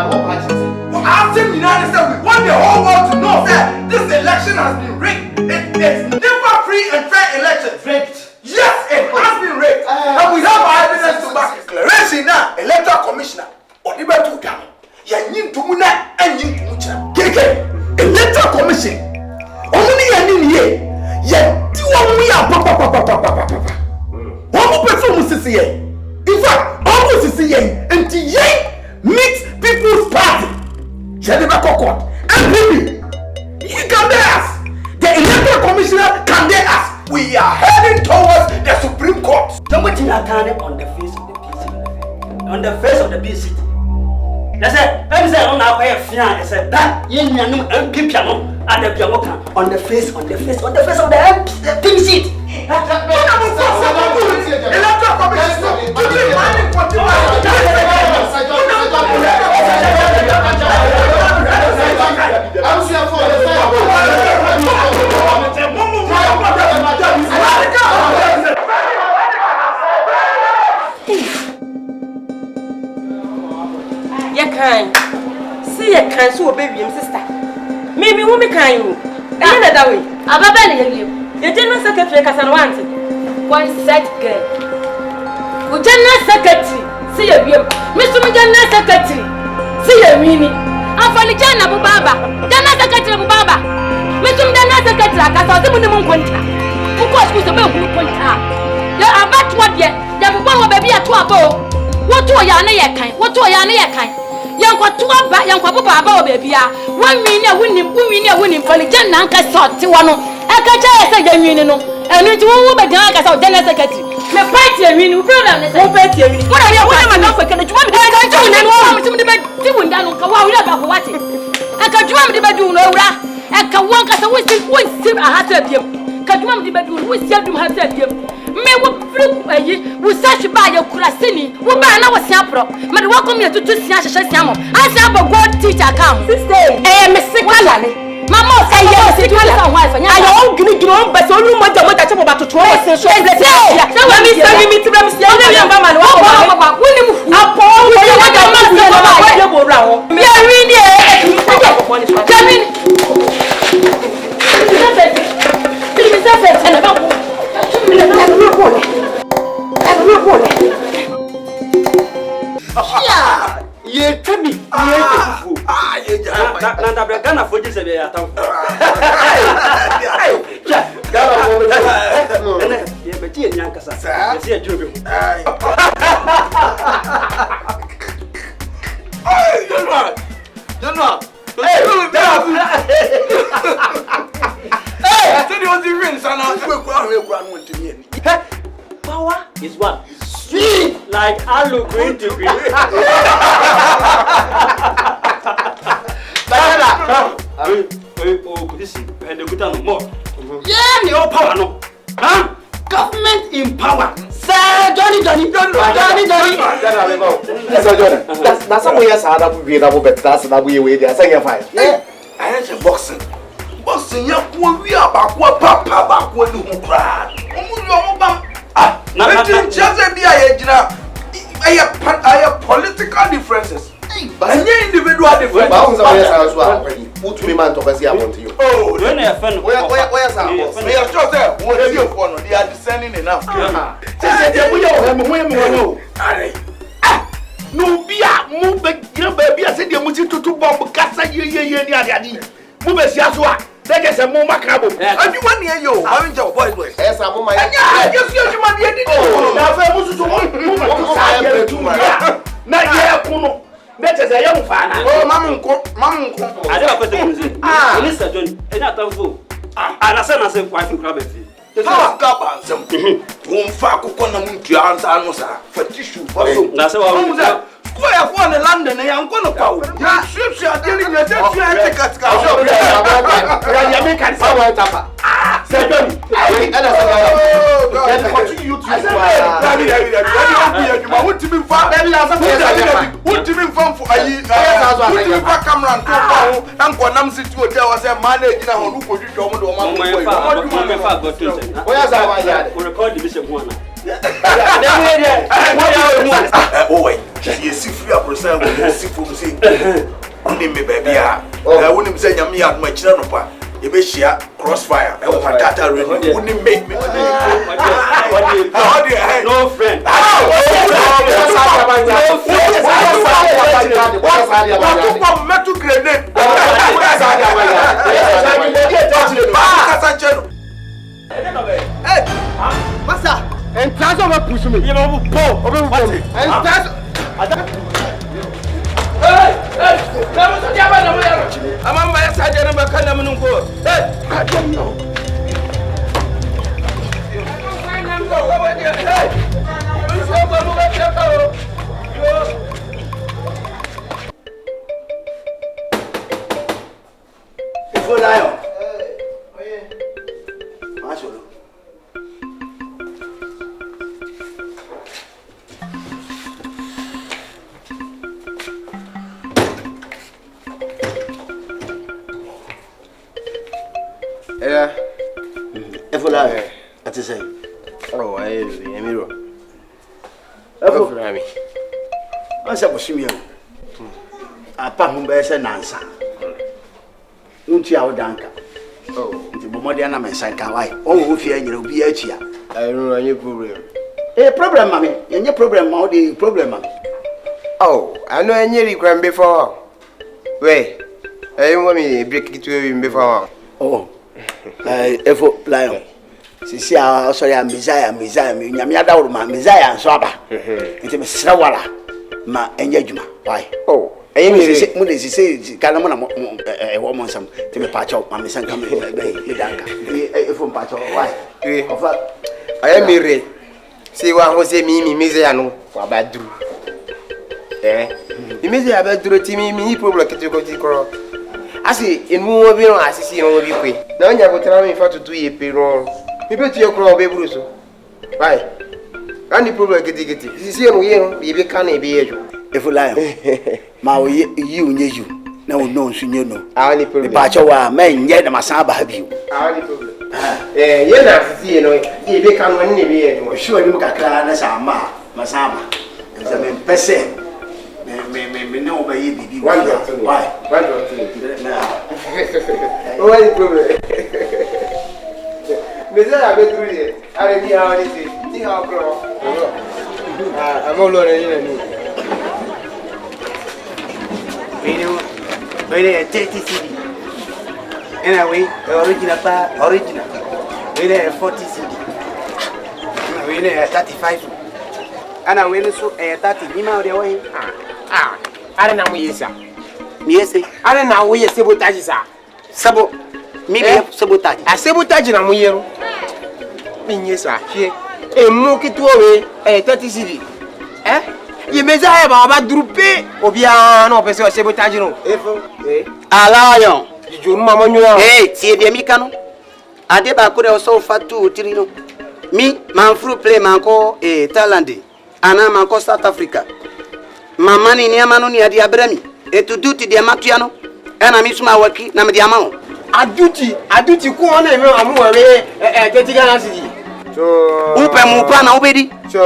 I've seen United States. We want the whole world to know that this election has been rigged. It is never free and fair election. Rigged. Yes, it has been rigged. And we have our evidence to back it. Declaration now, electoral commissioner. Odibetu down. Yanyin tumuna and yin tumucha. Keke, electoral commission. Only yanin ye. Yet we are papa. One person must see ye. In fact, almost see ye. And ye meet people's party. Jennifer Court and Bibi. You can dare us. The electoral commissioner can dare us. We are heading towards the Supreme Court. Somebody on the face of the BC. On the face of the BC. That's it. Let me say, on our way of fear, I said that you and piano and the piano on the face of the BC. Electoral commissioner. See a can so baby and sister. Maybe woman can you. That way. Ababel, the general secretary Casanwanti. One set girl. Who general secretary. See a beam. Mr. General Secretary. See a meaning. I'm for the General Baba. General Secretary Baba. Mr. General Secretary, I saw the minimum contract. Who course was a bill contract. You are about what yet? You have a baby at 12. What to a yana kind? What to a yana kind? Young what to a back, young papa, baby. 1 million winning for the General Cassot to one. I can't say the union. And it's one woman, General Secretary. The party I mean, brother, the party I mean. What are you not for? Can you want to do doing down on Kawaii about what? I can drum the bedroom over. I can walk as a whistle, I had to him. Can drum the bedroom, we still do have to him. May we search by your Kurasini, who by now was Sapro. But welcome here to Siamo. I have a good teacher come. Sister, I am a sick one. Mama, say yes, you are wife. I don't give you but only much about the about to try. So let me tell you to them. Yeah, tell me. Nanda Bragana for this. Power is what? Sweet like aloe green to green. And the good more. Yeah, no power, no. Huh? Government in power. Sir, Johnny. That's how we are sad up with our bet. That's the way we are saying. Fine. I had boxing. Boxing, we are back. What papa back when you cry. I have political differences. But individual differences. Put me man to see I want you. Oh, when they are fun, where's our boss? We are just there. What is your phone? They are descending enough. No beer, move baby. I said, you must to bomb Cassa. Move as Yasua. That is a Moma Cabo. And you want to you? Haven't your voice? Yes, I'm on my head. Just use your money. Now, that is a young fan. Oh, Mamma, I never put the music. Mr. John, and not a fool. And I said, I said, wife and crab. Some for tissue. That's all. Square one in London, I'm going to go. Yeah, ships are dealing with yes, if you process will see for see. Only me baby. I wouldn't say me at my children. You be share crossfire. I want data ready. Wouldn't make me. No friend. Metal grenade. Hey, Master, and transfer my push me. You know, Paul, and transfer. Hey, that was a Java. I'm on my side, and I'm a kind of go. Hey, I don't know. Good lion. Masolo. Yeah. EFO lion. What is it? Oh, Emiro. EFO. Rami. What's up with you? Apart from being a nansa. Unti a odanka. Oh, nti bomode na mensan ka wai. O wo fie nyere obi achia. I don't know any problem. Problem mami. Yenye problem ma o de problem mami. Oh, I know any requirement before. Wait, I want me break it to him before. Oh. EFO lion. Sisi a sorry a Messiah me nyame adawro ma Messiah nso aba. Nti me srawala ma enye djuma. Why? Oh. Ayi me sisi kana mo na wo mo nsam te me pacho ma me sanka me danka EFO pacho why ofa I am re see wa ho se mi Messiah no wa badru mi Messiah badru ti mi problem ketiko ti kro asi enu obi no asisi no obi kwe na onya go tra me fa tutu ye pe ro mi be ti e kro obi buru so why ani problem ketiketi sisi no ye no ye be kan e be ye EFO lion ma o yi unye yu na o no nsu nye no ani problem pa cho wa ma nye na masan ba biu ani problem ye na sisi no ye be kan woni ne be ye no sure ni kakra na sa ma masan ba nza me pese me no ba yi bibi why what problem Messiah be through here are ni how ni see how grow I'm all already ni Wait, 30 CD. Anyway, original. Wait, 40 CD. Wait, 35. And I win so 30. You know the way. I don't know where you are. Yes, I don't know where you sabotage sir. Sabo. Maybe sabotage. I sabotage na mo yero. Minyesa. Hie. Emu kitu owe 30 CD. Ye Messiah ba drupe obia na opese o sabotage no. EFO. Alayon. Ju mama nyo. Tie de mi kanu. Ade ba ko de so fa 2 3 no. Mi man fru play man ko Thailand. Ana man ko South Africa. Mama ni ama no ni ade abrami. Etu duty de matua no. Ena mi suma waki na me de ama ho. Aduti ku ona eme amu we tetika na sidi. So upe mu pa na obedi. So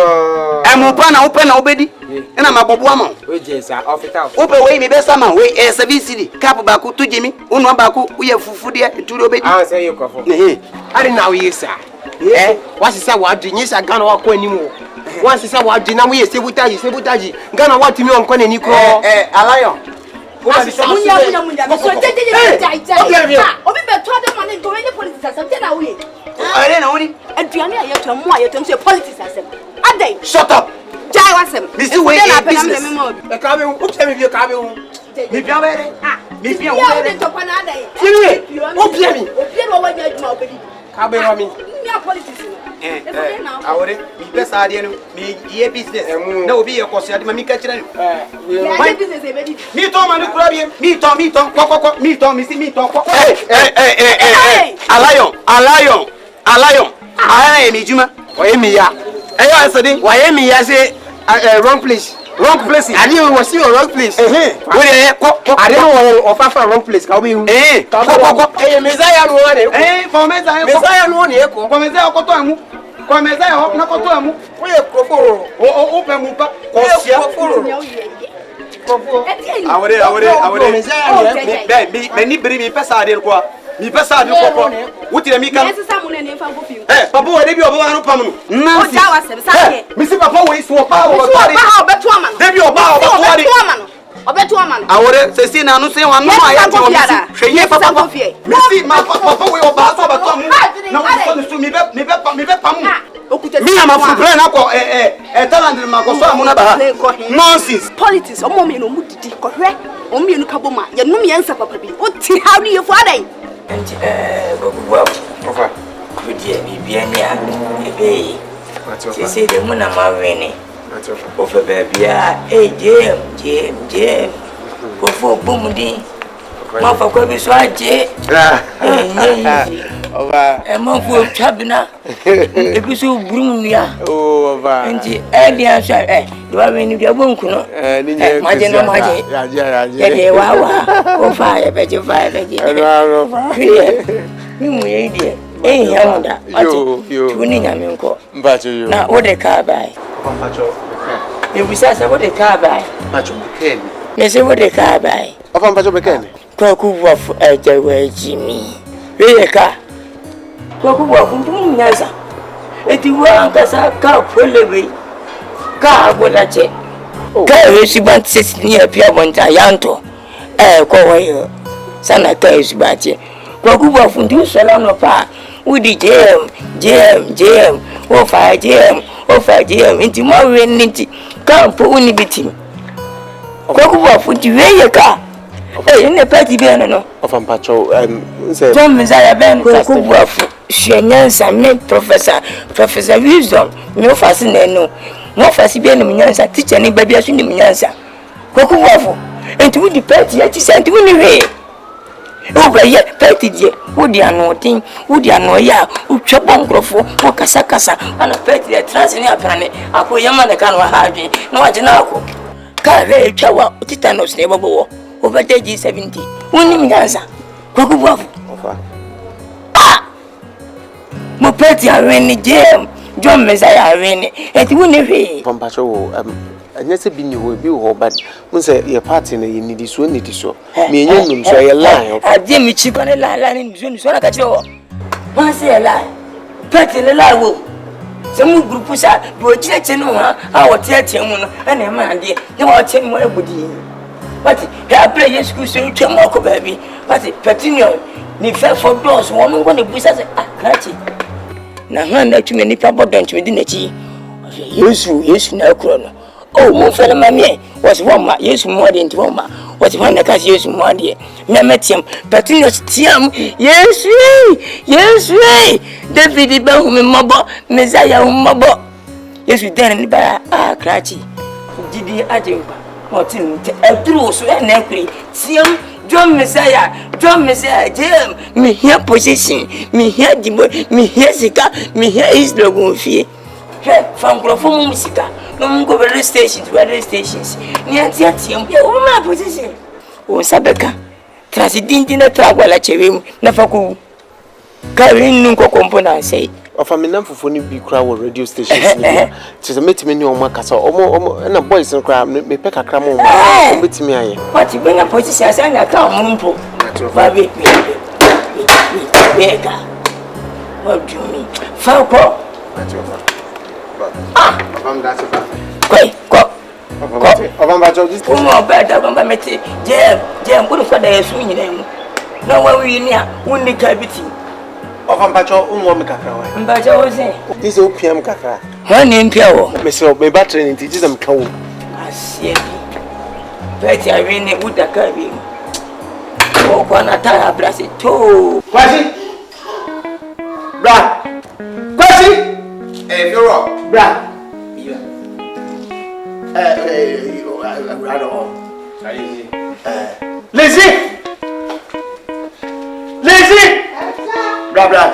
emu pa na upe na obedi. Ena mabobo ama. We jesa ofita. Upe we mi be sama we 7 city. Cap ba ku tujimi. Unu ba ku uye fufude eturo obedi. Ah say you kofo. Ari na we yesa. What is wa adi nyesa Ghana wa ko animu. What is wa adi na we sabotage. Ghana wa timi on ko na ni ko. Alayon. Munya. So obi be to de money to any politics something na we. Are na woni. Aduane aye to mo aye to say politics asem. Adai. Shut up. Jai wasem. Mr. Way business. E ka be u se me bi ka be u. Mi bia bere. Mi bia wo de to pa na adai. Tiri. O bia mi. Obi no wa nya adwuma obedi. Ka be ro mi. Nya politics. Awore mi pesa ade no mi ye business na obi ye koso ade ma mi ka kire no ya business e bedi mi to ma ni kura bi mi to kokoko mi to mi si mi to kokoko alayon aya mi juma o ye mi ya eyo asede wa ye mi ya say wrong place ade o was your wrong place we dey ade no o fa wrong place ka o be hu kokoko Messiah no wa de for Messiah no ne ko for Messiah ko to amu for Messiah na ko to amu o ye proforo o pe mu pa ko sia Many bring me Pessa. Me Pessa, what did I make? Hey, Papa, what did you want to no, Mr. Papa, waste for power. Debut about I would say, I don't say one. I am Papa. Papa will pass over to me. Me, I'm a friend. A talent, Marcos. Nonsense. Politics, or mommy, no mood to correct. Only in Kabuma, you know me answer, Papa. How do you find she said the moon am winning. Over baby, Jim. Before booming, Mother Kobe Swatch, a month of Chabina, a piece of broom, yeah. Oh, and the aliens are doing your boom, fire, better fire, now, what a car by. If we say what a car by, they say what a car by. Of Pacho McKenny. Cocoa of ADJERE Jimmy. Really, car. Cocoa of Nasa. It was a car full away. Car, what I say. Car, she wants 6 near Piamonta Yanto. Coa, Sana Cash Batty. Cocoa of Ndu Salon Pa. Would the jam, oh, 5 jam, into more rain, can't put any bitty. Cocoa of the car. Hey, in the party, no. Of Pacho, John Messiah Ben, Cocoa, Shenanza, Professor Wisdom, no fascinating, no fascinating, teacher, any baby, I shouldn't be answer. Cocoa, and to the party, I just sent to any over yet, party, would you know thing, would you know ya, who chop on Grofo, or Casacasa, and a party that transient apparently, I put your man the can have me, no, I don't know. Carve Chawa, Titanos never go over the 70. Only answer. Cocoa. Ah! Mopeti are rainy jam, John Messiah rainy, and you wouldn't pay. From Pacho, and yes, be you will be all, but once your party in need is one, it is so. Me and you say a lie. I did me cheap on a lie in June, so I got you. Once a lie, Petty the lie. Some group was out, but church and our church and a man, dear, you are 10 more would you. But I play your school so you can walk, baby. But Petinio,你 fell for doors, woman, when the business are cratching. Now, hand too many people don't within the tea. Yes, no chrono. Oh, one fellow, mammy, was 1 month, yes, more than 2 months. Was 1 that has used more dear. Memetium, Petinio's Tiam, yes, David Bahum, Mobile, Messiah, Mobile. Yes, we didn't buy cratchy. Did the adjunct? What in a true so and angry? Tiam, John Messiah, Jam, me here position, me here the me here Sika, me here is the one fee. From Grofo Musica, no go radio stations, near Tiam, my position. Oh, Sabeka, Transidint in a travel at him, never go. Carrying Nunco component say. Of a man for funny big crowd radio stations. Tis a meeting on my castle, or and a boys and crab, me peck a cram on with me. What you bring a position as I can't move. Baby, what do you mean? Falco. I'm that's a quite. Jam, what if I swing them? No one we near, only cavity. Of Pacho, KAKRA. Bajo was it? This opium KAKRA. Her name Piao. Myself, my battery in Tism cow. I see. Betty, I really would a carving. Oh, Panatara, bless it too. Quasi? Bra. Quasi? If you're wrong, Bra. Lazy! Blah blah.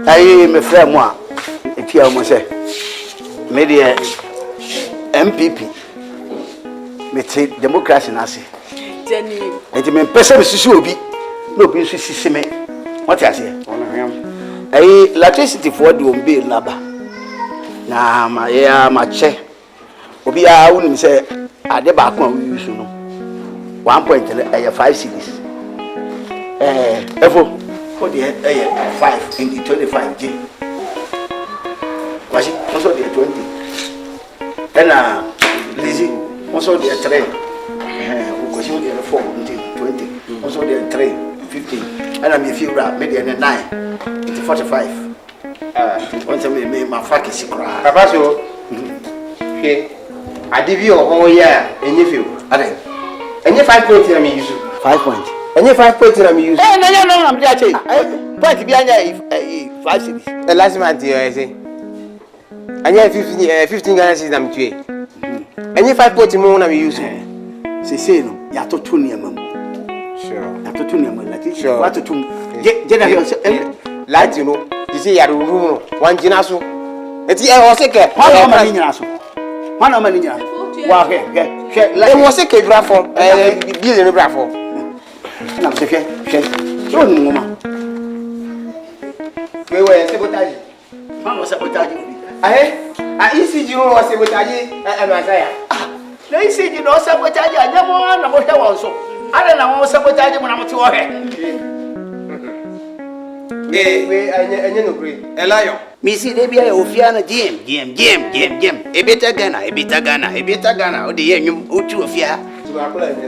Aye, my friend, moi. If you almost say, media MPP, me take democracy, Nancy. And the person is be no be see me. What I say? electricity for the bill laba na ma che obi a wonu say ade ba ko we use no 1.5 cedis EFO for the 5 in the 25G was it also the 20 and lazy also the 3 because you the 4 until 20 also the 3 15 and I'm if you rap maybe 9 it's 45 once me my fuck is cry papa so okay adivi o ya enye feel ade enye 5 points na me use 5 points enye 5 points na me use no I'm just point bi anya 5 cities the last month you say enye 15 Ghana cedis na me tue enye 5 points mo na me use say no ya to tu ne amam sure ya to tu ne amam like sure what to tu je na light you know you see ya room no wan jina so eti o se ke wana ma ni nyina so wana ma ni nyina wa he e mo se ke bra form bi le bra form na se fe so ni mo ma we sabotage ma sabotage a ECG no was sabotage MENSAH na ECG no sabotage anya mo na mo hwe won so ada na mo sabotage mo na mo ti wo he we anya no green Elion mi si de bia ofia na gem ebeta Ghana o de ye nwum otu ofia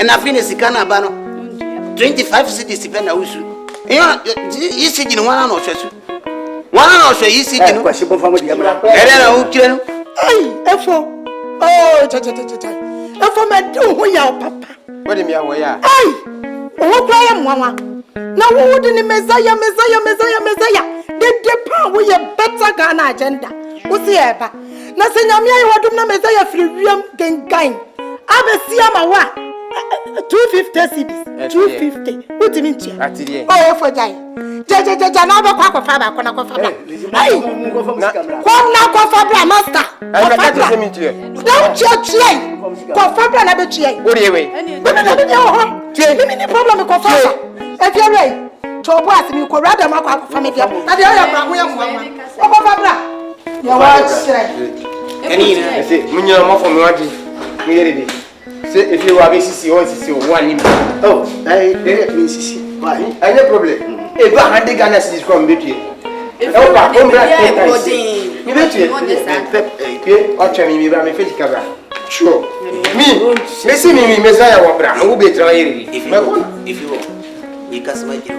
na fini sika na ba no 25 cedis pe na usu ECG no wana no hwesu wana no hwe ECG no kwasi bo famo de yamra ere na o kire no ai EFO oh cha EFO ma do ho ya papa what do me awo ya ai o kwa ya mwanwa na wo de ni MENSAH de pa wo ye better Ghana agenda wo se e ba na se nyame ayi wodum na MENSAH free wiem gengan abesi ama wa 250 cedis 250 what do you mean atidie oh for jai ja na ba kwa fa ba ko na kwa fa ba ai kwa fa bra master I got to say me to you don't church kwa fa bra na be chie what do you wait me ho me ni problem kwa fa if you right chobo asimi ko rather ma kwa fa me dia na dia ya bra ho ya mwa kwa fa bra ya wa sire Kenina say munya mo for me waji me ready say if you have sisi on sisi one him oh they mean sisi why any problem e ba 100 Ghana cedis from between e ba ombra ni between pe o twa mi bra me fe dikabra sure me see me MENSAH wa bra no be tra yeri if you customer jiro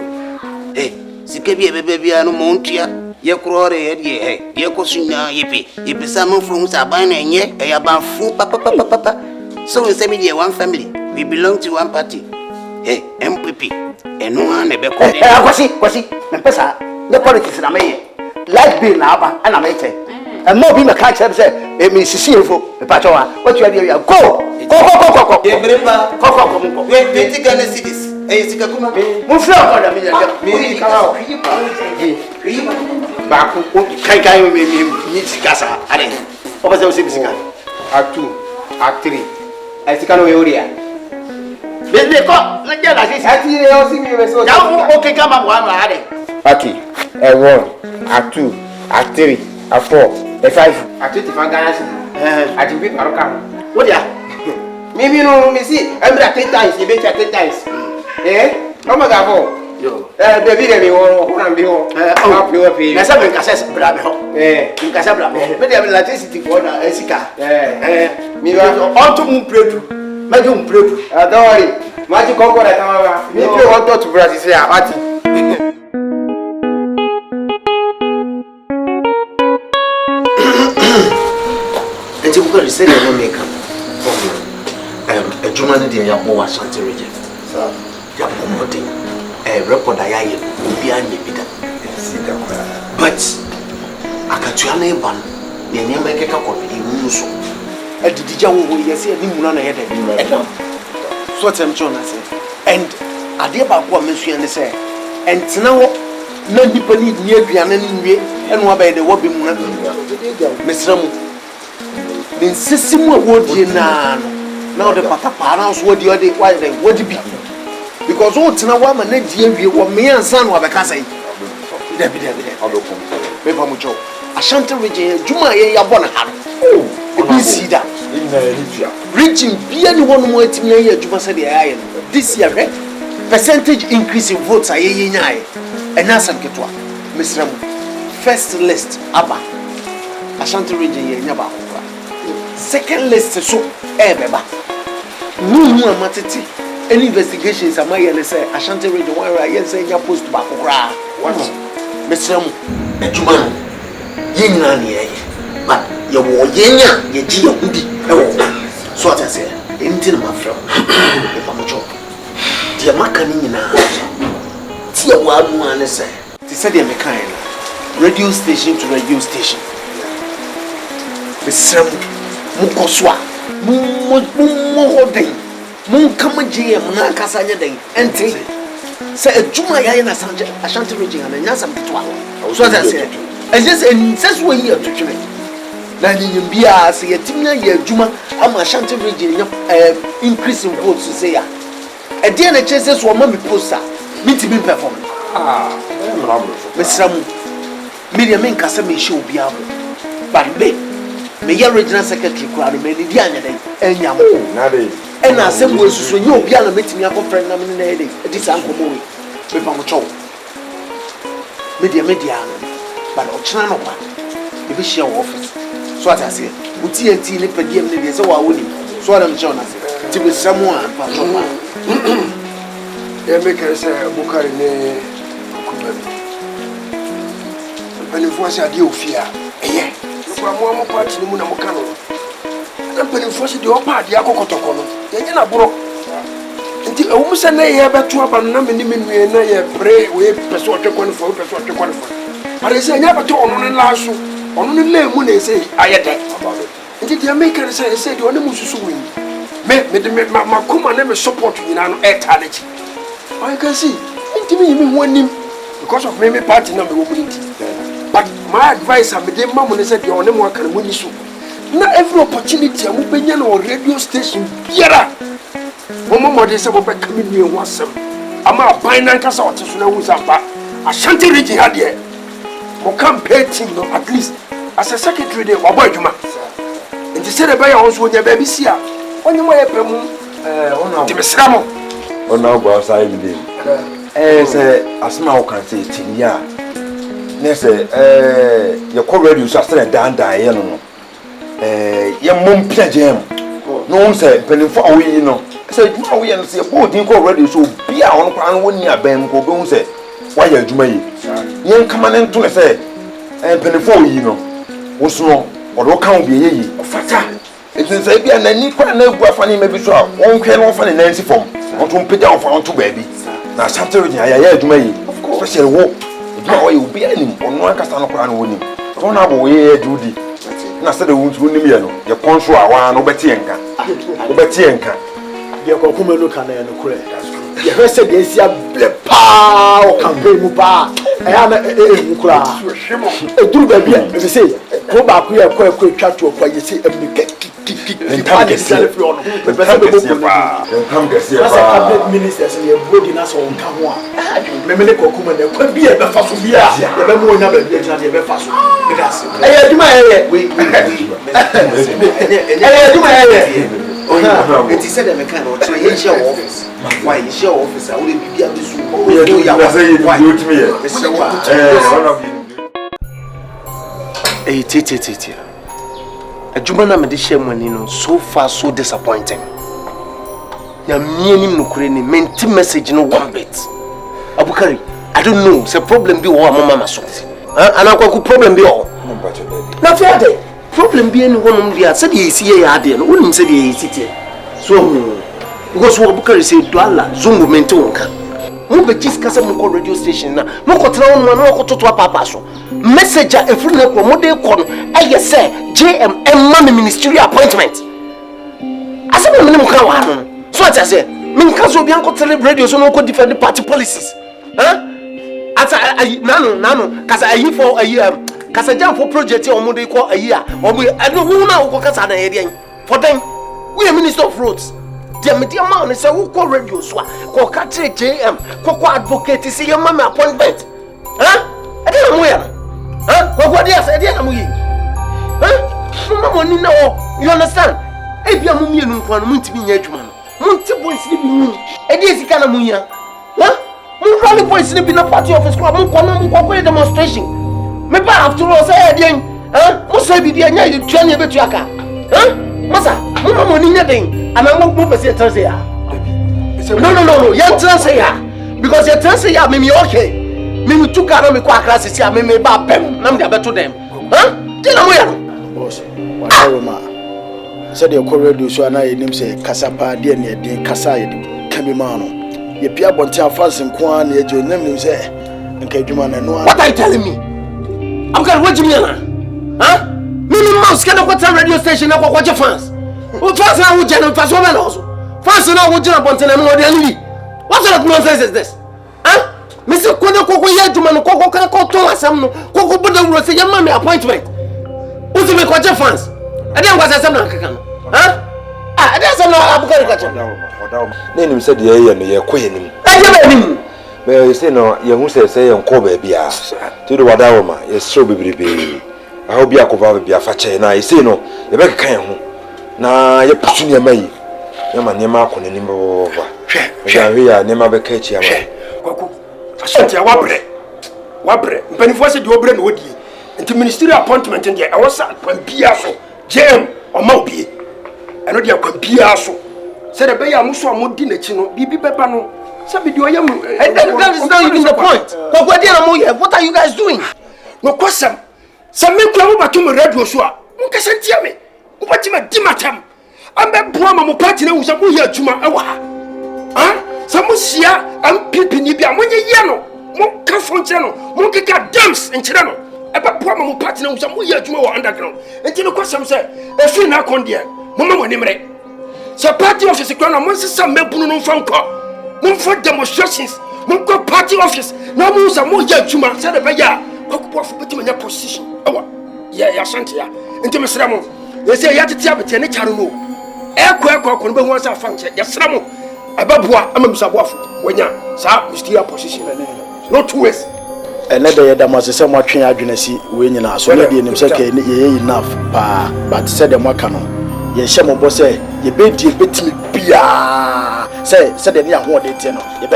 sikebi bebe bia no montua ye krore ye ye kosunya yepe sama from saban na enye e yabanfu papa so we say me dey one family we belong to one party MPP eno na be ko kwasi na pesa the politics na me light bill na aba na me che and more be me catch say me sisi EFO me pa chowa what you dey go ye bremba ko we 20 Ghana cedis sika kuma mo fira ko da me me kala ba ko kai me sika sa ade o ba se o sika A2 A3 sika no we oria be ko na je la sisi atire o si mi be so ya o ke kama mo anu ade okay A1 A2 A3 A4 A5 A25 Ghana cedis atibi paroka what ya me no me see every 10 times you bet 10 times oh my god yo baby dem wo na bi ho na sa me nkasa bra me ho nkasa bra me me dem electricity for na esika mi ba on to mu predu ma do mu predu don't worry ma ji konko da kama ba mi pe on to bra si say ati enti bu ko reset no make am ejuma ne de ya bo wa Asante region ya promoting record I am behind me but akatuya na ban ne nyamba keka ko bi mu so adidija wo yesi ani mu na yede so tem chona say and ade ba ko amesua ne say entena ho na nipa ni ni aduane ne nwie eno aba de wo bi mu na mesra mu ne nsisi mu a wodie na no na de pata para so wodie wodi bi because o tena wa ma na die wie wo me ansa no abeka sai Debbie. Papa Mujo. Ashanti region, Juma ye abona ha. Oh, we see that. Reaching be anyone more to me here, Juma said this year, percentage increase in votes are ye nyai. And now some ketwa. Mr. First list Abba. Ashanti region ye nyaba. Second list so beba. No matiti. Any investigations am I say Ashanti region where I say ya post back kra. What? Mr. Ejuma yenya ne but ye wo yenya ye gi ye hudi e wo so what I say anything ma from e pa mo job dia maka ni nyina ti ye wo anu ane say ti say dia meka na radio station to radio station Mr. Mu koswa mu hoden mu kama je mu na kasa nya den ente say ejuma ya na sanje Ashanti region na nya sam to so what I say and just in such way here to try na ni bia say yetimya ye ejuma ama Ashanti region increase in votes say ya e dey na chese so ma me poster meet me perform Mr. Miriam men kasa me show bia but me ya regional secretary kwa no me di anya den enya mo na dey e na asem wo susu nye obi ana metimi akofrɛ na me na e dey e di san komo we me pa mo chow media but ochina no pa e be share office so what I say uti enti ne padiem ne dey say wa woni so what am chow na say ti be samu an pa so pa e me kere say bukari ne kubabi bani fosi ade ofia eye kwa mo party ni mu na mo kanu na bani fosi de opa ade akokotoko no ye nyina boro nti ewu se na ye beto aba na me ni menue na ye pray we peso otwekon fo But say never to on lasso, on the lame when they say, I had that about it. And did the maker say, you are the Musu win? Make my command never support you in an air talent. I can see, into me one him because of me party number one. But my advice, I made them mamma said, you are no more can win you. Not every opportunity, I will be on radio station. Yara! Mama, they said, we're coming here once. I'm a binary castle to know who's up. I shan't reach here. Or campaign team, no, at least as a secretary, they were boy, Juma. And they said, a bayer also when your baby see her. When you were on the Misramo. Oh, now go outside with him. As a small can say, yeah. They say, your core radio shall stand down, Diana. Your mum jam. No one said, penny for a wee, you know. I said, you know, we and see a boat in core radio, so be our own when you are Ben go say, why are you? Young command to say, and penny for you know, was no, or can't be ye. Fata. It is a beer and any quite no funny maybe so. One can offer an Nancy form, or to put down for on to baby. Now, Saturday, I had to make, of course, a walk. Now you be any, or no Castano Crown winning. Don't have a way, Judy. Now, said the wounds winning me, your consul, one Obetienka. Your Cocume look at the credit. You heard said yes, you have power campaign muba. I am a cry. Do baby, as I say, go back here, quick chat to what you say, and you get ministers and your body in us on Kamwa. Remember the Cocuman, there could be a fast beer, the more number of years and the fast. I do my area. It is said that I cannot change your office. Why is your office? I will be able to do your a Jumana medicine when so far so disappointing. Ya meaning no crane, meant message no one bit. Abukari, I don't know, it's a problem be all mama so. And I could problem be all. Not Friday. Problem be any one of the said he see a idea, no one said he city. So, because what Bukari said, Dwala, Zungu Mentonka. Move just Casamuco radio station now. No control, no to papa. Messenger if you know model con, I say, JM and Mammy ministry appointment. As a minimum, so as I say, Minkazo Bianco radio so no could defend the party policies. Huh? As I nano, because I for a year. Kasa jam for project or money call a year or we I know who now go kasa na area for them we are minister of roads the media man say who call radio so call KAKRA JM call advocate see your mama appointment huh na mo ya huh ko dia say dia na mo yi huh mo money na o you understand e bia mo mienu nkwa no mo ntimi nya adwuma no mo nti boys ni bi mu e dia sika na mo ya huh mo rally boys ni bi na party office ko mo ko demonstration me ba after all say dia huh mo say bi dia nya you twa nya betu aka huh masa mo money nya den ana mo pese transe ya no ya transe ya because ya transe ya me okay me tu ka na me kwa class si me ba pem na me dia beto dem huh dia na mo ya boss whatever ma said the radio so na enim say kasa pa de na de kasa ye kame ma no ye pia bonte afanse nko an na ye je onyam nim say nka adwuma na no. What are you telling me? I'm going to watch me na huh minimum mouse can go to radio station na watch fans o fans na wo je na fans wo na also fans na wo je na bonte na mo de ani what sort of nonsense is this huh me say koko ye adwuma no koko kan ko to asem no koko boda wuro say ye ma me appointment o ti me watch fans e dey ngwa asem na kaka no huh ah e dey asem na abukari kacha na nim said ye no ye koye nim aje ba nim me you say no ye hu say ye nko ba bia ti do wada wo ma ye so bebrebe a ho bia ko ba bia fa che na ye say no ye be kan ho na ye pusu ne mai ye ma ne ma ko ne nim bo ba hwe ya ne ma be ka chi ama kwako asante wabre mpanifo se de obre na odi nti ministerial appointment ndia e wosa kwambia so jm o ma obi eno dia kwambia so se de be ya muso amodi na chi no bibi beba no se bi de oyam that is not even the point kwako dia na mo here what are you guys doing no kwasam se me kwa mo bato mo radio so a nka se ntia me mo bati ma di matam ambe boa ma mo party na wo se mo here adwuma e wa ha samusia ampipi ni bia monye ye no mo ka fonche no mo keka dams enchire no eba poa ma mo party na wo ye adwuma wo underground enti no kwasam se efi na konde mo ma woni mre se party office kwa na mo sesa mebunu no fanko mo for demonstrations mo ko party office na mo sa mo ye adwuma se de be ya kokpo fo beti manya position ewa ya shanti ya enti me sra mo ye se ya tete abete ne charo no ekwa no be ho sa fanche ya sra mo ababua amamsaboafo wanya sa mysterious position no two ways ene de yeda masese mo atwen adwena si we nyina so na de nim se ka ye enough pa but said the maka no ye hye mo bo se ye be die betimi bia se de ne ahode tie no ye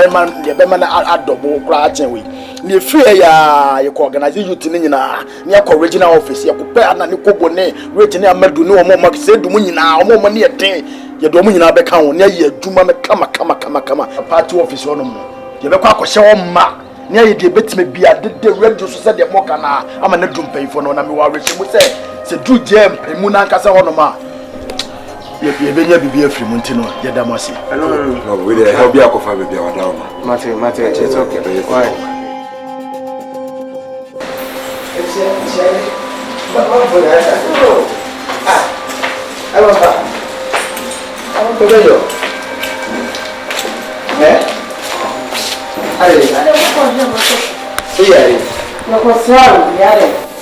be man adobo kra achen we ne free ya ye ko organize youth ne nyina ne ya ko regional office ye ko pe ana ne ko bone rate ne amadu ne o mo ma se du mu nyina o mo ne ye den ye do mu nyina be kan wo ne ye adwuma me kama party office ono mo ye be kwa akɔhye wo ma ne ye de betime bia de radio so se de mo kana ama na dumpanfo no na me wa rehye mu se du jam mu na nkasa ono ma ye benya bibia afiri mu ntino ye da mase no we dey help you akofa bibia wada wo ma Mate, it's okay. Why?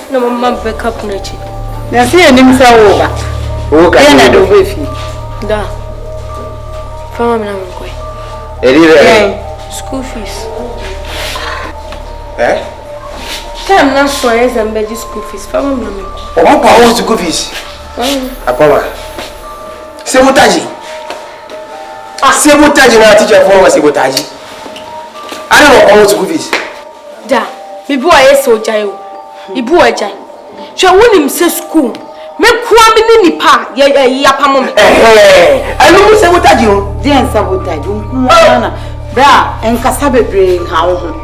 No, mama, back up, Nachi. Na si enim sa wo ba. Wo ka na do be fi. Da. Fama na mkwe. Erire. School fees. Eh? Time na so yes and be school fees. Fama na mkwe. O mo pa wo school fees. Akoma. Sabotage. Sabotage na teacher for wa sabotage. Ana mo pa wo school fees. Da. Bibi wa yes o jai o. Ibu wa jai. Hwe wonim se school. Me kwa bi ni nipa ya pamo me. Anu mu sabotage o. Dia sabotage. Nkuana. Bra enkasa bebre ha wo ho.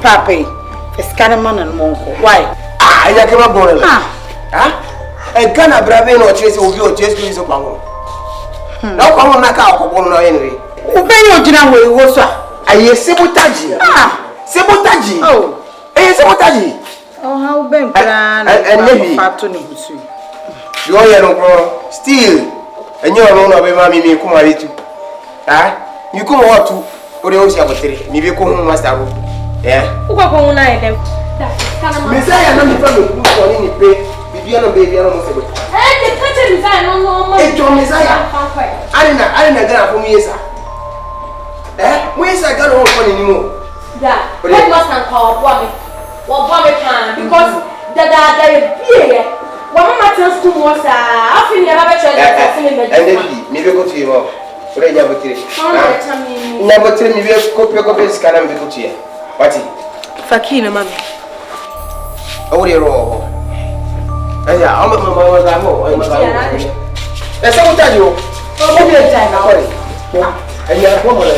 Papa. Fiskana man no monko. Why? Ya ke ma bon la. Gana brabe no chese obi o chese bi so pawo. Na ko mo na ka akobon no anyway. Wo ben yo gina we wo so a. Aye sabotage. Sabotage. Oh. Sabotage. Oh, how ben plan. Maybe. Fato ni husu. You are no still. And you are no be mami mi kuma ritu. You come what to ore o sia botere. Mi be ko hu master go. Uko ko una edem. Messiah na mi fa me ku so ni pe. Bibia no baby no mo se bo. The catcher Messiah no mo. Messiah. Arina gara for me yesa. Mo yesa gara o ko ni mo. Da. What must an call for me? What Bobby can because that beer. One of my school was I feel never tried and then maybe go to you. What are you going to do? Never tell me we copy scan and go to you. What's it? Fakina, mammy. Oh, you're all. Yeah, I'm a mamma. That's what I tell you. And you are a woman.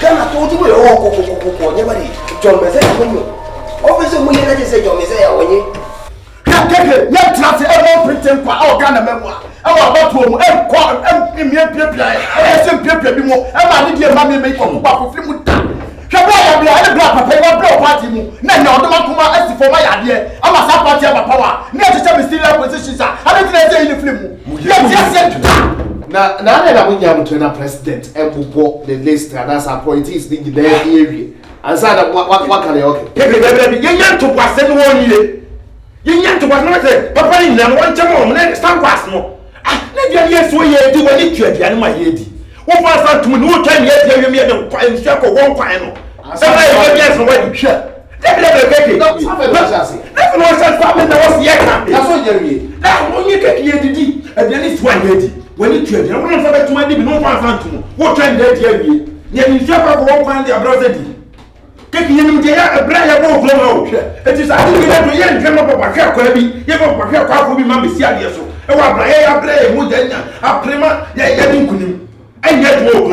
Come, I told you we're all nobody. John Messiah. Obviously, we had to say John Messiah when you. Yet, everyone pretend for our Ghana memoir. Our about to I did mammy make from Baku. Kabaya be a black paper blow party. No, the Makuma as for my idea. I must have party of power. Never to be still positions. I don't say in the film. Yes, now that we have to a president and we walk the list and as appointees in the area. And so that what can they okay? You to was 1 year. You to was not there. Papa in them one time, then stand past more. Let your years so you do when you get the animal lady. What was to no time yet? You made them quiet circle 1 final. Somebody yes, when you share. That's what you now, when you get here, at least 1 lady. When you trade, I want to my name, no one to what time that year. You share 1 pound their brother. Taking him there, a brand of blow. It is I think that we ain't dream of a hair, Kirby. You have a hair car for me, Mammy Siadio. And what I play, Mudena, a prima, yeah, and yet, boys,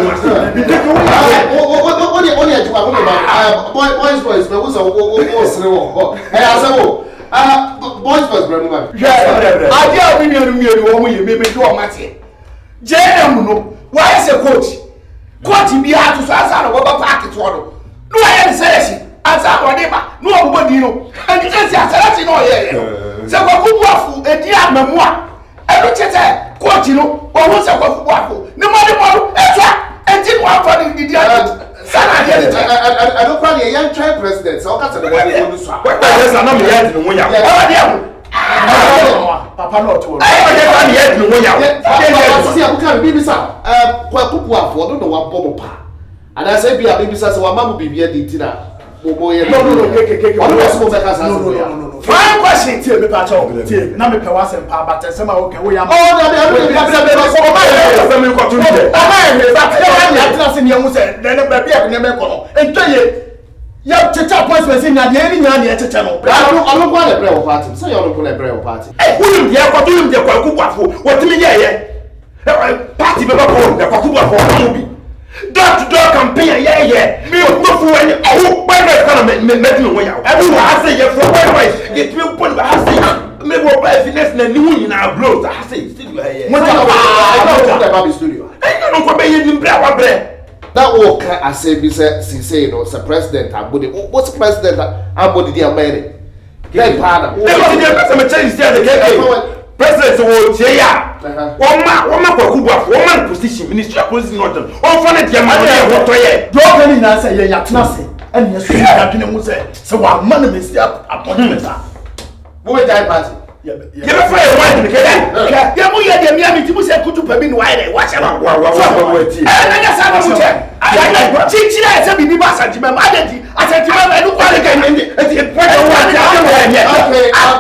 but what's I dare you, maybe do a match. Jam, why is a coach? Coach, be out to Sasa, what about it? No, I am saying, as our neighbor, nobody know. And it is a no here. So, what a dear memoir. Every chat, coach, you know, or what's a waffle. No matter what, and didn't want for the dear. I don't call a young child president, so that's the way you do. What is another yet in the Papa, not to I yet in the way out. Baby, sir, I don't know what Bobo. And I said, be a baby, sir, so a mamma be here, dinner. No. Fine question, tell me, Pacho. Now, me was and Papa, but some okay. We are yeah, Tata was in the area to tell. I don't want a prayer party, so you don't want a prayer party. Who you are doing the Kwaku? What do you mean? Party before the Kwaku. Door-to-door campaign, yeah. Me no fool any. Oh, why not come make me way out? Everyone I say yes for why? Get me point I say me go buy finesse na new in our blows. I say still here. What about the studio? I don't go be in bra bre. That work I say be say you know, the president abody. What's president abody the America? Get partner. The change the President will say, one man position, Ministry of Position, or Fanny, your money, what I am. Don't any answer, you're nothing. And yes, you say, so our money is up upon you. Who will die party? You're afraid of one. You're Miami to say, could you permit why they watch about what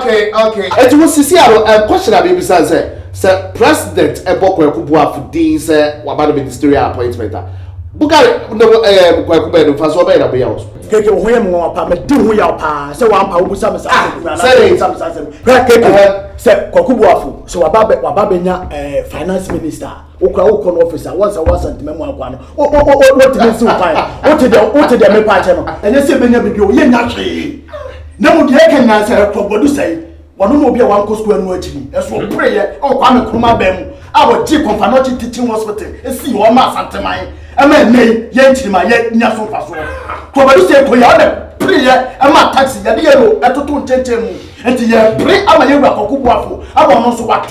okay. And you will see a question of baby sir, President Eboko Kubua for these Wabana ministerial appointment. Bugari no Kwakuben for so better be out. Take your way more, Papa, do your pa, so one power some say Kokubuafu, so Wababenya finance minister, Okra officer, once I wasn't memoir one. What did so fine? What did they make channel? And you say, Benjamin, you're not free. No, you can answer for what you say. One will be a 1 cost when watching. As for prayer, or Kwame Kuma Bem, our chief confrontation teaching hospital, and see your mass at mine. A man named Yentima yet Naso Paso. Probably say, Koyana, prayer, and my taxi, a dear, at 2 and the pray Amaya Kokubuafu. I want also what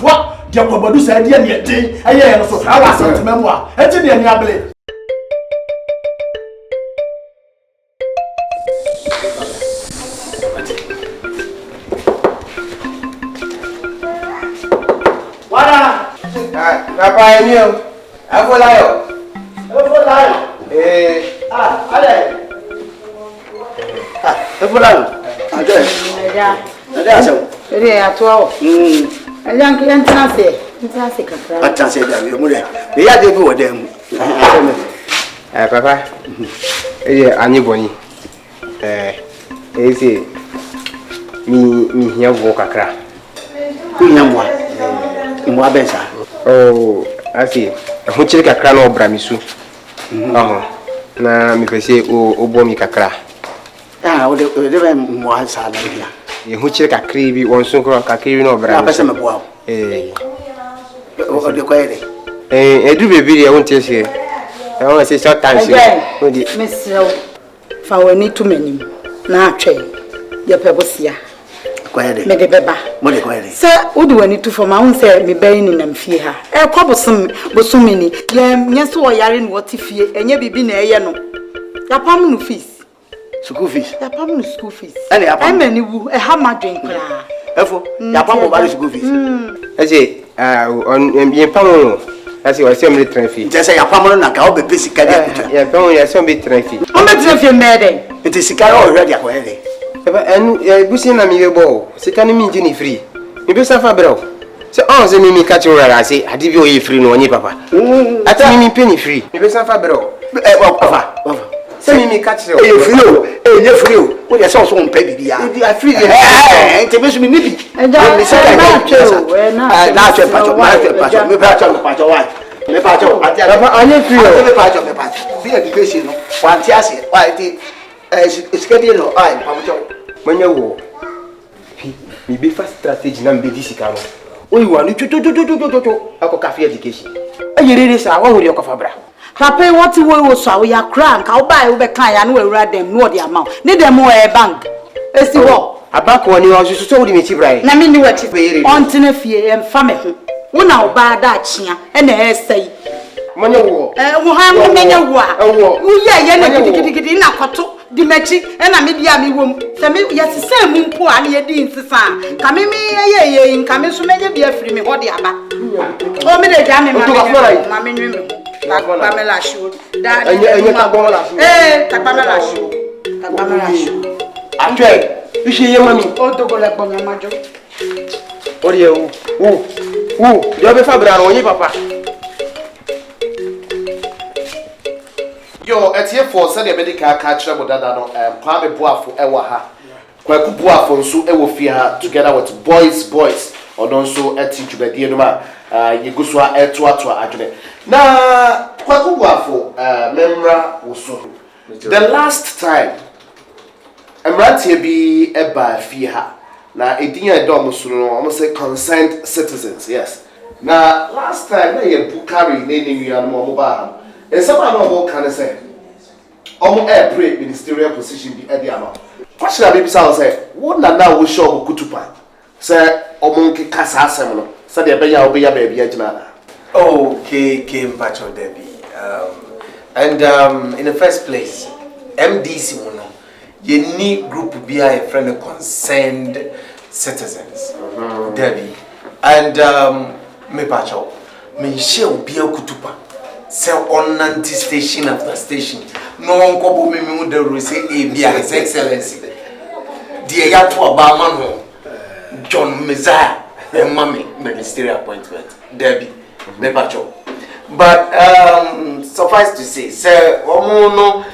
Jacobo said, yet day, a year or so. I was sent memoir, and to the Niable. Papa, I knew. I will lie. Hey, Efulan. Ade. Ade aso. Ere ato. Ayanke entrance. Entrance kakra. Atase da we mu le. Me ya de bi wo dem. Papa. Anyi boni. Ese mi hia wo kakra. Ku hia mo. Mo abensa. Oh, asi. Ho chiri kakra na obra misu. Na mi pese o bo mi kakra. O de be mo ansa na bia. Ye ho chiri kakra bi won so kro kakra bi na obra. Na pese me bo awo. O de ko ere. Edu bebi ya won tese. I want to say short time. Miss fa wani to manim na atwe ye pebosia. Ko ere. Me de beba. Mo de ko ere. Se udi wani to for ma won say me bayi ni nam fie ha. Ko bosom ni. Ye nye so oyare ni woti fie. Enye bibi na eye no. Ya pam no fees. School fees. Ya pam no school fees. Ene ya pam. Emani wu e ha madwen kra. Efo, ya pam mo school fees. Ase on bien pam. Asi wa sem le train fee. Jese ya pam no na ka o be sika dia kuta. Ya pam ya sem be train fee. O me train fee mede. Iti sika o ready akwa ere. Eba enu busi na mi be bo. Sika ni mi nji ni free. Mi be safa bro. Se on se mi catch rara say adi bi o ye free no onye papa. Ati mi penny free. Mi be safa bro. Papa. Se mi catch o. E free o. E ye free o. O de so on pay bibia. Di a free. Enti be so mi nibi. Mi sika na twe pacho. Me pacho why? Me pacho. Papa onye free o. Me pacho. Free education no. Wanti ase. Why ti schedule no. Ai, pacho. Manya wo. Mi be fast strategy na mbedi sika no. Oyi wa ni tutututututu ako cafe education. Ayerere sa wa hori okofa bra. Papa what we so we ya crank how buy we be kan ya no awura dem no the amount. Ni dem o bank. Esi wo. Abako ni o so so wo di me chi bra. Na me ni wati. Ontene fie emfa me ho. Wo na oba da achia e na esai. Manya wo. Wo ha mo menya wo a. Wo ye na gidigidi na kwato di mechi e na me dia me wom. Se me yesesa mu mpo a na ye di nsesa. Ka me ye nka me so menya bia firi me ho de aba. O me de ja me ma me nwe me. Takpamela show. Enye takpamela show. Takpamela show. Takpamela show. Atwe, ishi ye mami. O dogo le gbo mi majo. Ori e yo be fabra ro yin papa. Yo, etie for say the medical catcher mo dada no kwa be boafo e wa ha. Kwa ku boafo nso e wo fie ha together with boys. Odon so eti djubedie no ma yeguso a eto adwene. Na kwa ku boafo memra wo so. The last time emratie bi e ba fie ha. Na edin ADOM so no almost say concerned citizens, yes. Na last time na ye bukari na ni wi an mo ba ha. And someone no can say, air pray ministerial position be at the amount. What should I be say? What now we show Kutupa? Say, Omonki Casa Seminole. Say, the baby, Okay, came patch of Debbie. And in the first place, MDC Mono, you need group be a friend of concerned citizens. Debbie. And me patch up. Me shall be a Kutupa. Say on nanti station after station. No one kobo me the rule say His Excellency. Dear Yato Obama John Messiah and Mammy ministerial appointment. Debbie, Nepacho. But suffice to say, sir, Omono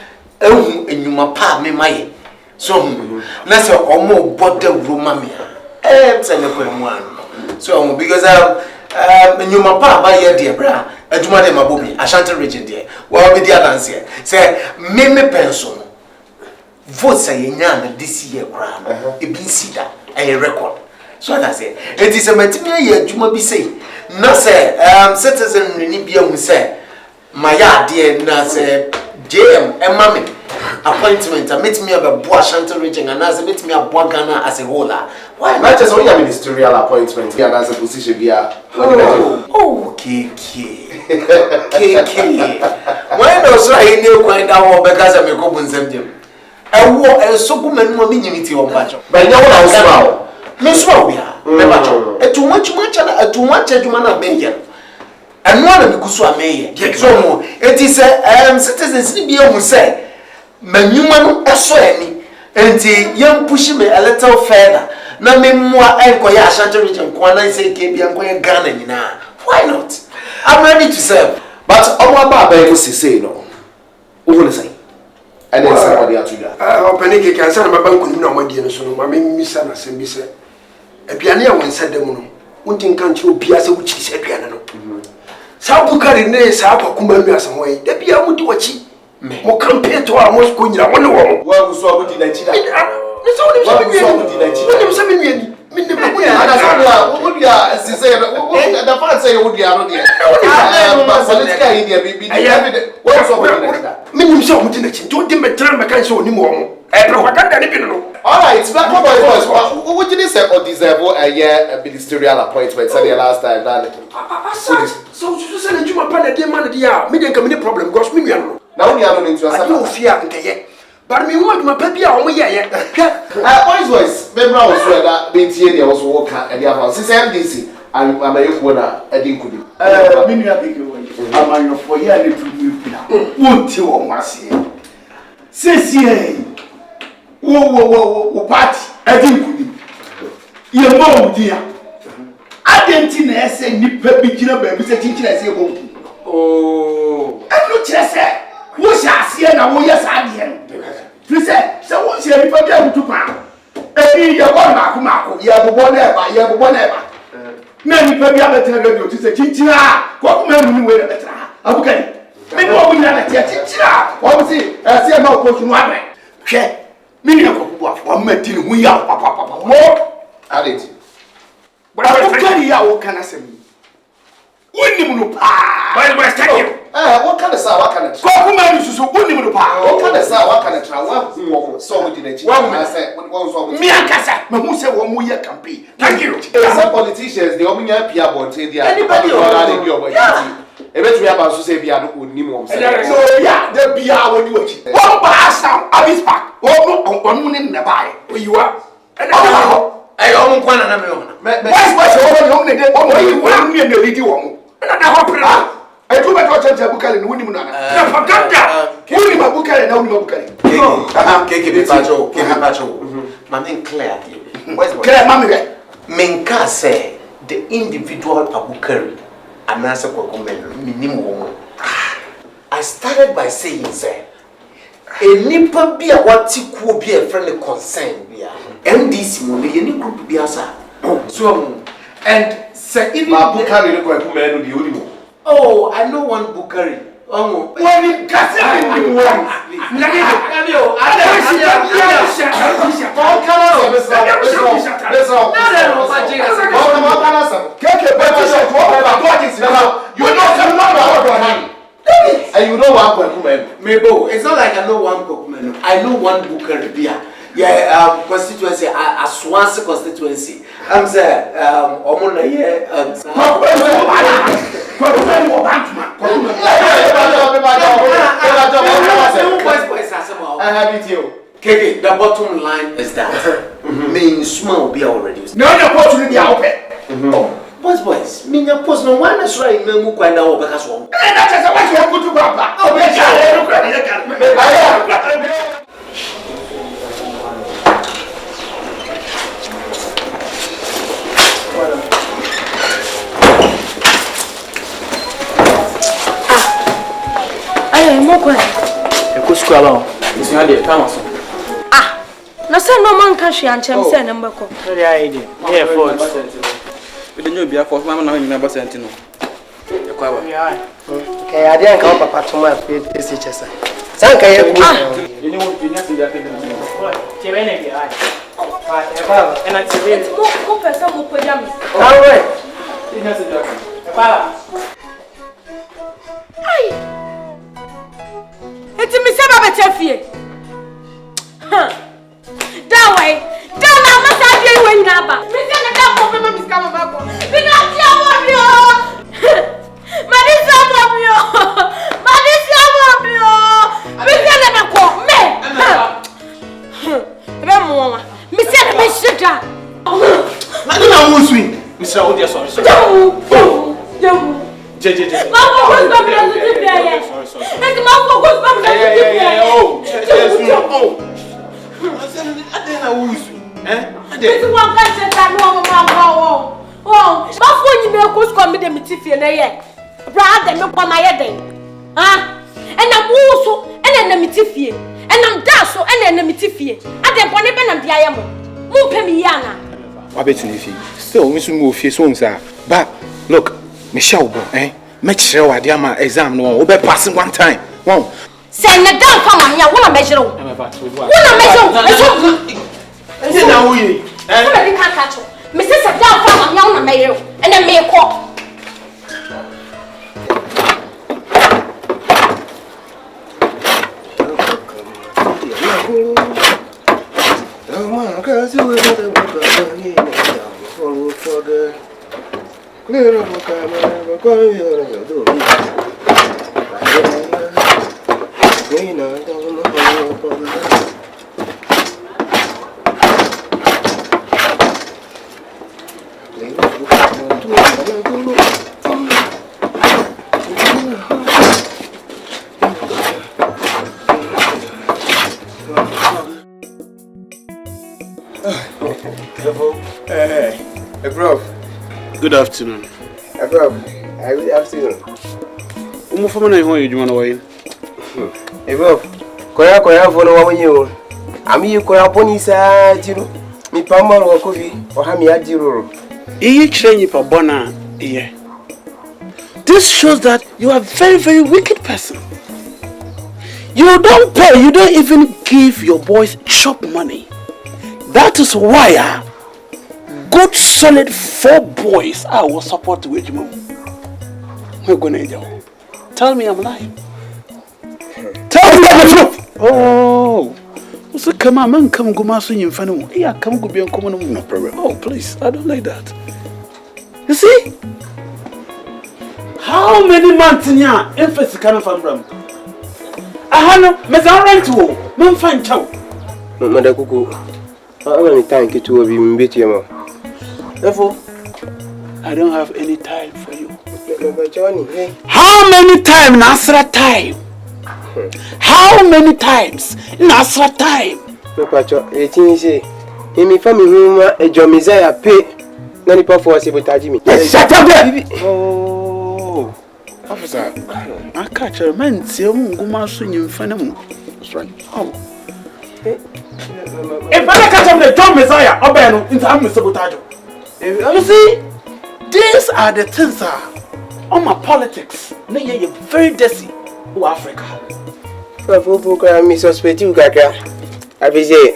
and you ma pa me my so let's say Omo bother Romamia. So because you ma pa by your dear bra. Aduma de mabobi Ashanti region there. Well be there dance here. Say me pension. Vote say nya this year kra. E bin see that a record. So that say it is a matimi ye aduma bi say. Na say citizen ni bia hu say my yard there na say JM emame appointment meet me about Ashanti region and as meet me about Ghana as a whole. Why not just only a ministerial appointment here as a position here? Oh, KK. When those right new going down because I'm a couple of I walk a so good man will be on Bacho. But no one else. Miss Robia, Bacho. Too much you man of mayor. And one of the Gusua mayor. So it is a citizens who say, Manuman as so any. And young push me a little further. Na me more enquire Ashanti region kwana say kebi enquire Ghana nyina. Why not? I'm ready to serve. But omo baba e say no. Who will say? And then somebody else to that. Open ke kan sana baba nkunim na omadi no so no ma me misa na sem bi se. Aduane a won sadam no. Wontin kan kire obia se wuchi se aduane no. Sa bukari ne sa akoma mi asamo yi. Da bia mudi wachi. Mo campaign to a mo ko nyira won wo. Wa so abudi na chi da. Ni so ni so abudi na chi. Ni so me nuani. Me ne mo ya. Ana so wo dia se say the fact say wo dia no dia. Political idea be what so abudi na chi. Me nim so abudi na chi. Do di me tran me kan so ni mo wo. Propaganda ni bi no. All right, black boys. What did you say or deserve a year ministerial appointment? Say the last time that. So say na juma pa na dey man dia. Me dey come any problem because me nuano. Now we are not into a I fear nkeye. But me want my baby a omo ye. Boys, remember I was sure that BTA there was work at the house. Since MDC, I'm a youth winner. I didn't could. Me no take away. I'm your for year to me pina. Won't you on wasi? Sesi wo party. I didn't could. Ye mo dia. Adenti na ese nipa bi gina ba bi se tinchina ese go. Oh. Enu kire se. Wo shaase na wo yes ade no. Fi se wo se nipa bi abutu pa. Ebi ye bo mako ye bobo na eba. Na nipa bi abetra radio ti se tinchina ko kuma enu ni we na betra. Abukani. Me no wo nyina na tie tinchina. Wo si se ma ko sunu abe. Hwe. Me ni ko bubu afo ma di ni hu ya papa. Mo Adeti. Abukani ya wo kana sem. Woni mu pa. Why stand you? What kind of sound? What kind of? Ko kuma ni susu woni mu pa. What kind of sound? What kind of try? What so we did it. I said what so me akasa. Me hu say wo mu ye campaign. Thank you. Some politicians they omunya pia bonte dia. Anybody or dey obo yiti. Ebe tu aba so say bia no onim wo say. So yeah, the bia woni wachi. Wo ba asam abis park. Wo mu ni na bai. Oyiwa. Ayo mo kwana na me ona. What's wo ne de wo yi wo ni na lidi wo mu. Na da ho pra. I do better change Abukari no woni mu na. Propaganda. Woni Abukari na woni Abukari. Keke be pacho. Mami clear here. Where's Clear mami be. Menka say the individual Abukari anasa kwakomelo minimum wo. I started by saying say enipa bia wati kuo bia e friend concern bia MDC mo be any group bia sa. So and say even Abukari no kwakomelo di onimo. Oh, I know one Bukari. Oh, when it doesn't mean one. And you know one Pokemon. Maybe it's not like I know one Pokemon. I know one Bukari. Yeah, constituency, a Swansea constituency. I'm saying, Omona, I have it here. KK, the bottom line is that main small be already. No opportunity open. Boys, me your post no one is right, no more kind of because one. And that is what you have to do, Papa. Oh, no say no man can she and chem say number ko. Sorry idea. Yeah, for. We don't know be for mama na him number sent no. E kwa wa. Okay, I didn't come papa to my face chesa. San ka ye ku. You know see that thing. Chebe ne bi ai. Baba. And I chebe. Mo person mo podium. All right. You know see that. Baba. Ai. Eti mi se baba chefie. That way. Down now must I be when naba. Mi se na da ko me mi ska ma ba ko. Mi na ti awo mi o. Manisa mo mi o. Manisa mo mi o. Mi se na ko me. Ebe mo wa. Mi se na me shida. Na mo swing. Mr. Odia sorry. Jamu. Je. Ma focus ba mi na ti be ye. Sorry. Eti ma focus ba mi na ti be ye. Oh. Adena wusu. This one can't say that no one. Oh, but when you know who's coming to me, Tiffy and I, brother, no come my head. Ah, and I'm also an enemy Tiffy, and I'm Dasso and enemy Tiffy. I don't want to be an diamond. Won't pay me, Yana. I bet you still miss move your sons are. But look, Michelle, make sure I do my exam no over passing one time. Won't send the down from my one measure. Now we can't catch you. Mrs. Down from my young mayor and then make walk. Good afternoon. Good afternoon. Umufamana iho yujuma na wayin. Koya fono wa wenyo. Ami koya poni sa tiru. Mi pamma ro kofi o ha mi ajiro. Iyi chenyi pa bona iye. This shows that you are a very, very wicked person. You don't pay, you don't even give your boys shop money. That is why good solid 4 boys I will support the wage move. We're going to tell me I'm lying. Tell me the truth. Oh, so come on, man, come go master in front of me. Yeah, come go be on common, no problem. Oh, please, I don't like that. You see? How many months in here emphasis can from them? I have no rent to man find chow. Mother Cuckoo, I want to thank you to be meet you. Therefore, I don't have any time for you. Johnny, how many times Nasra time? How many times Nasra time? No, Pacho, 18 say, in my family room, a Jomizaya pay. Nani pa for sabotage me. Shut up there! Oh, officer, I catch a man, see a woman swinging in front of me. That's right. Oh. If I catch up the John Messiah, I'll be into having sabotage. You see, these are the things on my politics. No, you're very dirty. Who Africa? For me suspect you, Kaka. I be say,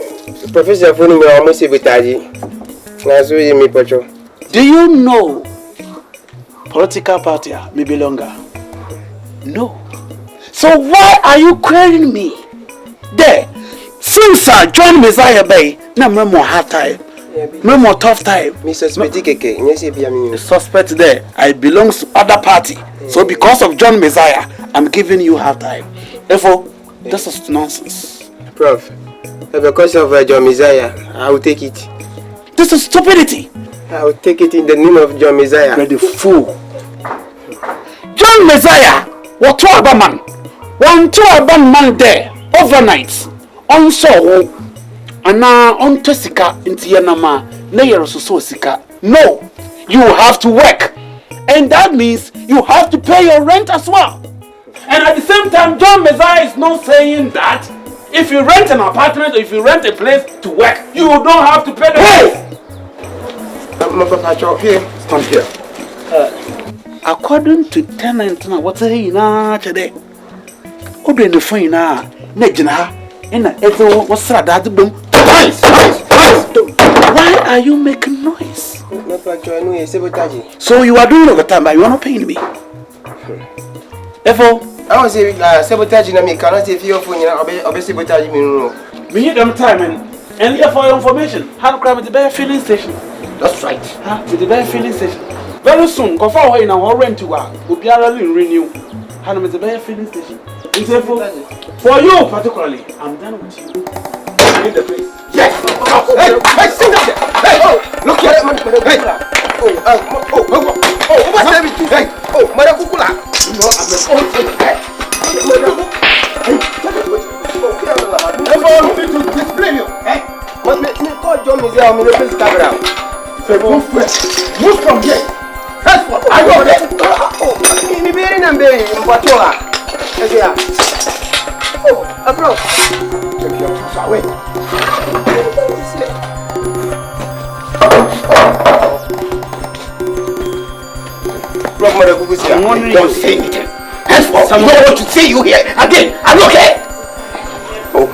Professor Funi me almost sabotage. Now so you me Pacho. Do you know political party may be longer? No. So why are you querying me? There, since John Messiah Bay, no more hard time, no more tough time. Suspect there, I belong to other party. So because of John Messiah, I'm giving you hard time. Therefore, this is nonsense. Prof, because of John Messiah, I will take it. This is stupidity. I will take it in the name of John Messiah. You're the fool. John Messiah, what to a man? One to a man there overnight. On so and now on Tessica into Yanama, layer so sika. No, you have to work, and that means you have to pay your rent as well. And at the same time, John Messiah is not saying that if you rent an apartment or if you rent a place to work, you don't have to pay the rent. Stand here. According to tenant, what's he now today? Open the phone now. Nejina, and everyone was sad at the boom. Why are you making noise? So you are doing overtime, but you are not paying me. EFO, I was saying sabotage na me cannot say your phone or sabotage me. We need them time and here for your information. How to grab at the Bear filling station. That's right. With the Bear filling station. Very soon, go far away now, rent to work. We'll be able to renew. How to the Bear filling station. For you particularly, I'm done with you. I need the place. Yes! Hey, sit down there! Hey! Look here, man! What's everything? Hey! Oh, Madam Kukula! No, I'm the old thing. Hey! Hey! Hey! Hey! Hey! Hey! Hey! Hey! Hey! John is there. I'm in the camera. Move from here. Henceforth, I go there. Oh, in the bearing and bearing, what you are. Oh, a bro. Take your shoes away. Bro, mother, who is here? Don't say anything. Henceforth, I don't want to see you here again. Are you okay? Oh,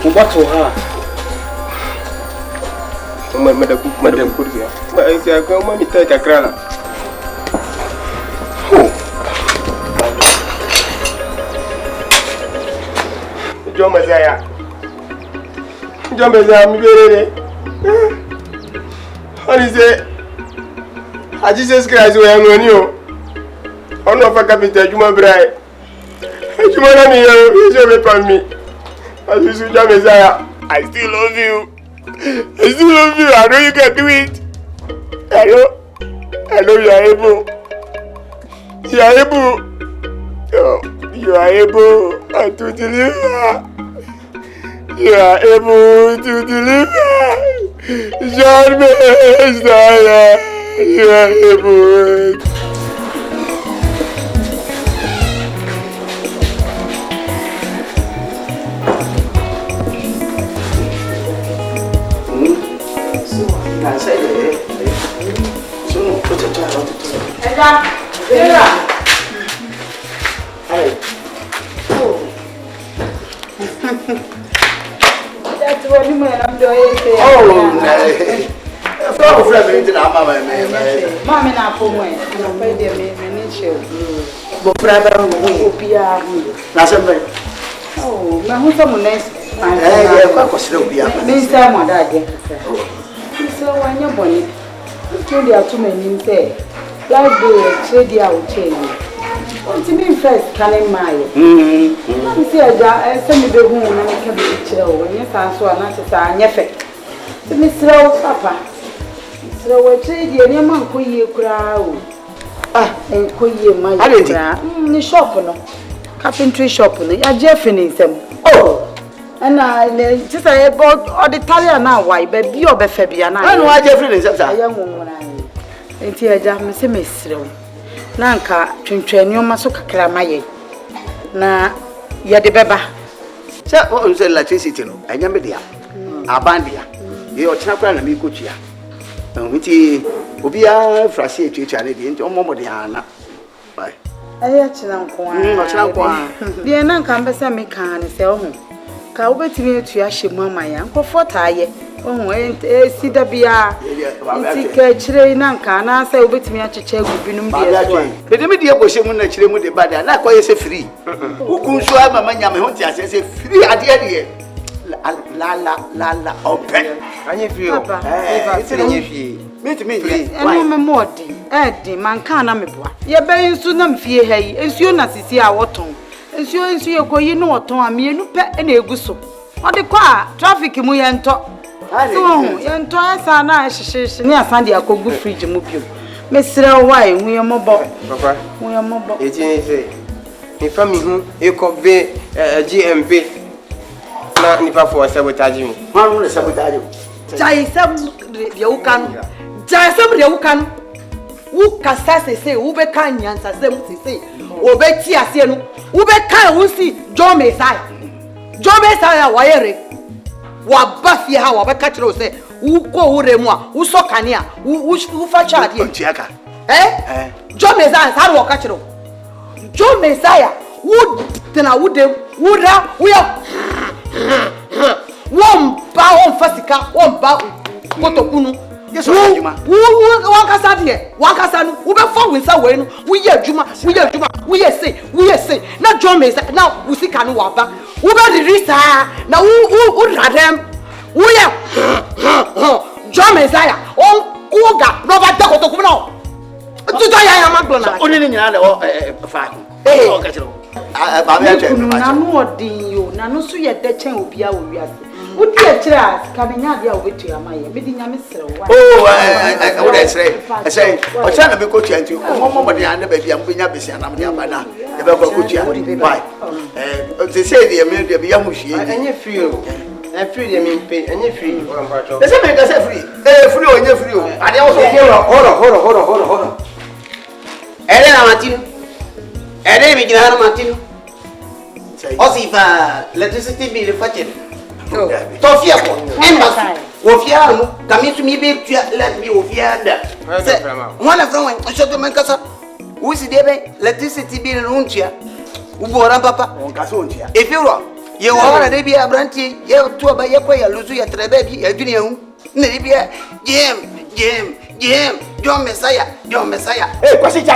What to her? Madam, good here. But I say, I go, mommy, take a crana. John Messiah. John Messiah, me very. What is it? Jesus Christ, we are on you. On of a capital, you my bride. You want me, you should be me. As you John Messiah, I still love you. I still love you. I know you can do it. I know you are able. You are able. Oh, you are able to deliver. You are able to deliver. John Messiah, you are able. I said it. So put a child on the toilet. Hey. That's what you mean. I'm doing. Oh, no. From friend into the mama, Mommy, now for when I'm ready to show. but forever, we now somebody. Oh, my husband next. Yeah, quite slow. Minister, my dad. So when you're born, there are too many say. Life day, trade out change. What do you mean first? Can I marry? See, I send me the home and I can be chill. When you pass one, I say, to Miss Rowe, Papa. So we trade your man, could you crowd? And could you, my dear? Shop, no carpentry shop, I Jeffing them. Oh. And I just I bought all the Italian now. Why, baby, you're a Fabian. I know what Jeffrey is a young woman. And here, Miss Rowe. Nanka, Trinchenium Masoka Cramaye. Na Yadebeba. So, what was the electricity? I never did. Abandia. You're Chapel and Mikuchia. And which will be a frasi teacher into Momodiana. Bye. I actually don't the Nanka me can sell home. Cowbet me to Yashi Mamma, Uncle Fortaye. Oh, ain't a Sidabia. Chile Nanka, and I say, with me at a chair would be no but the media was him when the children with the body, and not quite say free. Who could show my man, I say free idea. La, open. And if you, it's in me, I'm more Eddie, man can't me boy. You're very soon, fear, hey, and soon as you see our tongue. And so you go, you know what, Tom, you know, pet and a gusso. What the car, traffic, we and talk. So, and twice are nice, near Sunday, I could go free to move you. Mr. Why, we are mobile. Papa, we are mobile. It's in family who you could be GMP. Not nipa for sabotaging. One will sabotage you. Jaisam, you can. Jaisam, you can. Who can say, who be kind and say, obey Tiasiano, who be kind, who see John Messiah. John Messiah, wire. What Buffy, how I catch you say, who go Remua, who saw Kania, who fetch out here. Eh? John Messiah, how will catch you? John Messiah, would then I would we are. One bow Fasika, one bow Kotokunu. Yes, Wakasa here, Wakasan, who be found with Sawen, we are Juma, we are say, not John Messiah, now we see Kanuaba, who got the Risa, now who Radam, we are John Messiah, oh, Uga, Robert Dakotokuno. To die, I am Magdona, only in another fact. Nano you, Nano Suya, the chain will be our real. Would be a child coming out there with your mind, meeting your mister. Oh, I would say, I'm trying to be coaching to Mama, the baby, I'm being busy, and I'm there by now. Why? They say the American Yamushi, and you feel free the mean pay, and you free. The same thing say free. Free or you free. And they also hold on. Elena Martino. Elena Miguel Martino. Osifa, electricity bill for you. Tofia, embassy. Ofia, coming to me, let me ofia. One of them, I shot the Mancasa. Who is the electricity bill in Untia? Ubora Papa, if you are, you are a baby, a brandy, you have to obey your prayer, Lucia Trebebi, a junior, Nibia, Jim, John Messiah. Hey, what's it?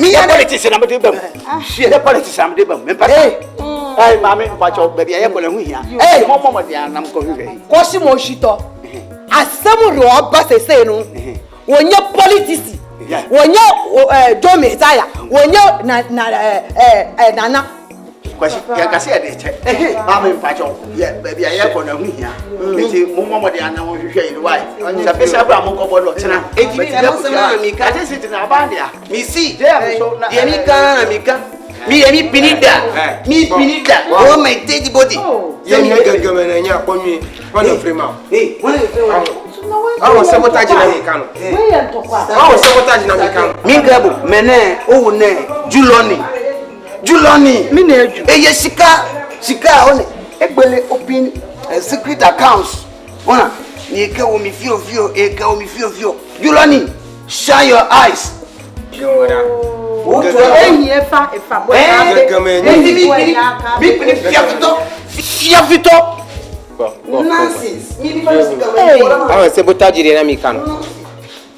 Me and politician, I'm a dibum. She the politician, I'm a dibum. Hey, mammy, watch out, baby, I am going here. Hey, Mama, I'm going. Cosimo Shito. Asamoah bus say no. When your politics, when your John Messiah, when your Nana. I said, hey, I'm in Pacho. Yeah, baby, I am going here. Mama, they are now showing why. The best of Amoko, I just sit in Abandia. Me see, Amica. Me pinida. Oh, my dead body. You government and your pony, one of them. Hey, one of them. I was sabotaging American. I was sabotaging American. Mingabu, Mene, oh, ne, Juloni, Mine, Shika, on it, open secret accounts. Ona, you can me feel, Juloni, shine your eyes. Nonsense. I was sabotage in American.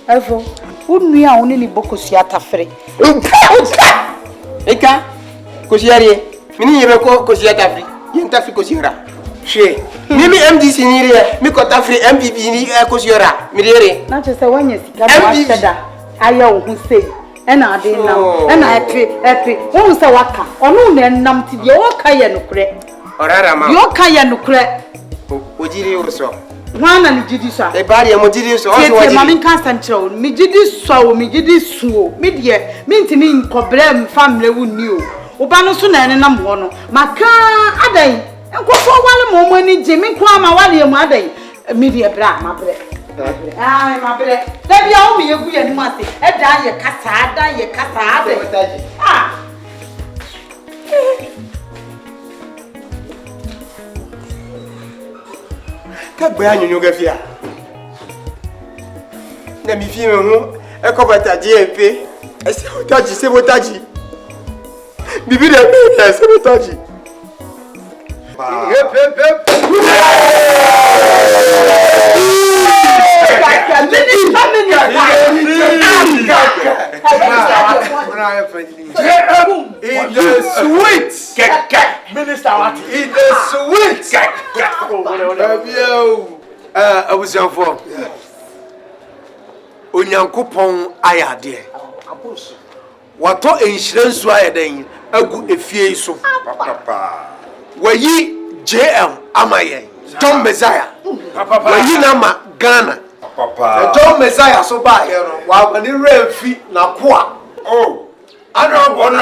EFO, wouldn't we only need Bocosiata free? Eka, Cosiari, Mini Cosiata free, Yentafi Cosiera. She, Mimi MDC near Mikota free MPB Cosiera, Miri. Not just a 1 year, I who say. And I didn't know, and I happy. What was a waka? Or no, then numpty your Kaya cre. Or Rama, your Kaya cre. Ujiri also. One and Jidisa. A body of Mojidis or Mammy Constantine, Mijidis so, Mijidis so, Midia, mean Cobrem family who knew. Ubanosuna and Namono, Maka Aday, and go for 1 moment in Jimmy Kwama, while your mother, media bra, my bread. Ah, my bread. Let me all be a good money. A die, a cassa. Ah. Can't bear you, Gafia. Let me feel a covata GMP. I sabotage. Bibi the sabotage. Minister, I was young for Unyankupon Ayade. What insurance wire then? A good if so. Were ye JM Amaye, John Messiah, were ye Nama Ghana, John Messiah so by while when you real feet na qua. Oh, I don't want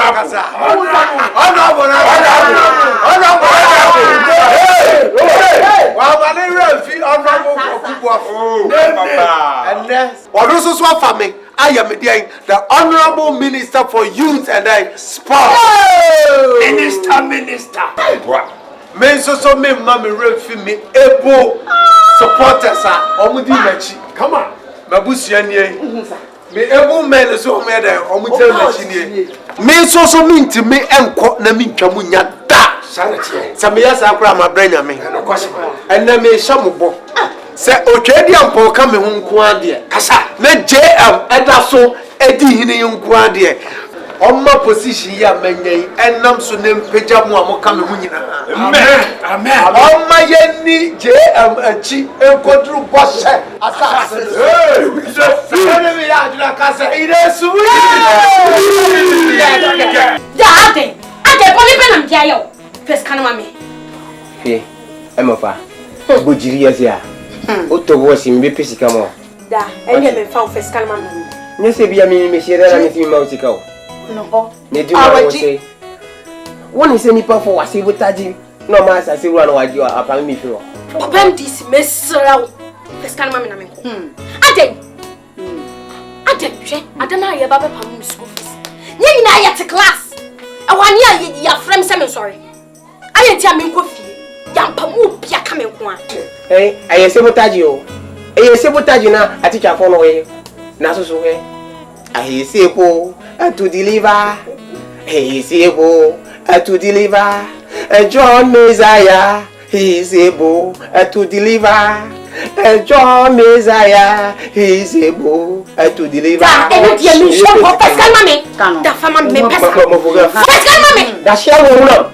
and then what also swap for me. I am the Honorable Minister for Youth and Sport. Minister. Men so me mama refi me able supporters are omudi machi. Come on. Mabusia nie. Me able men so me there omutia machi nie. Men so me nti me enko na me ntwa munya da. Some years akra ma branya me. And na me shamubo. Se otwedi ampo ka me hu nko ade. Kasa na JM eda so edi hini nko ade. Oma position ya menyen enam so nem peja mu amoka me hu nyina. Amen. Oma yeni JM achi enkodru bose asase. Hey, me ya jula kasa iresu. Ya ate poli be nam jayo. First kana mame. Hey, emofa. Bujiri yasia. Oto voice mbe pesika mo. Da, enye me fa first kana mame. Nyese bia mi me shira na mi fi ma utika o. No. Ne di ma wo say. Won say nipa for wase botaji. No mas I say one wadi o apam mi firo. Obam this mesraw. First kan mama na me ko. Aden. Aden hwe, adana ye baba pam school fees. Nye nyina ye te class. Awani a ya frem se me sorry. Aye ti am nko fie. Ya mpamu bia ka me ko a. Aye sabotage o. Aye sabotage na aticha fo no we. Na so so we. Aye is able to deliver. He is able to deliver. John Messiah, he is able to deliver. John Messiah, he is able to deliver. And you mean show for Pascal Mammy? The family may pass. Pascal Mammy, that's your woman.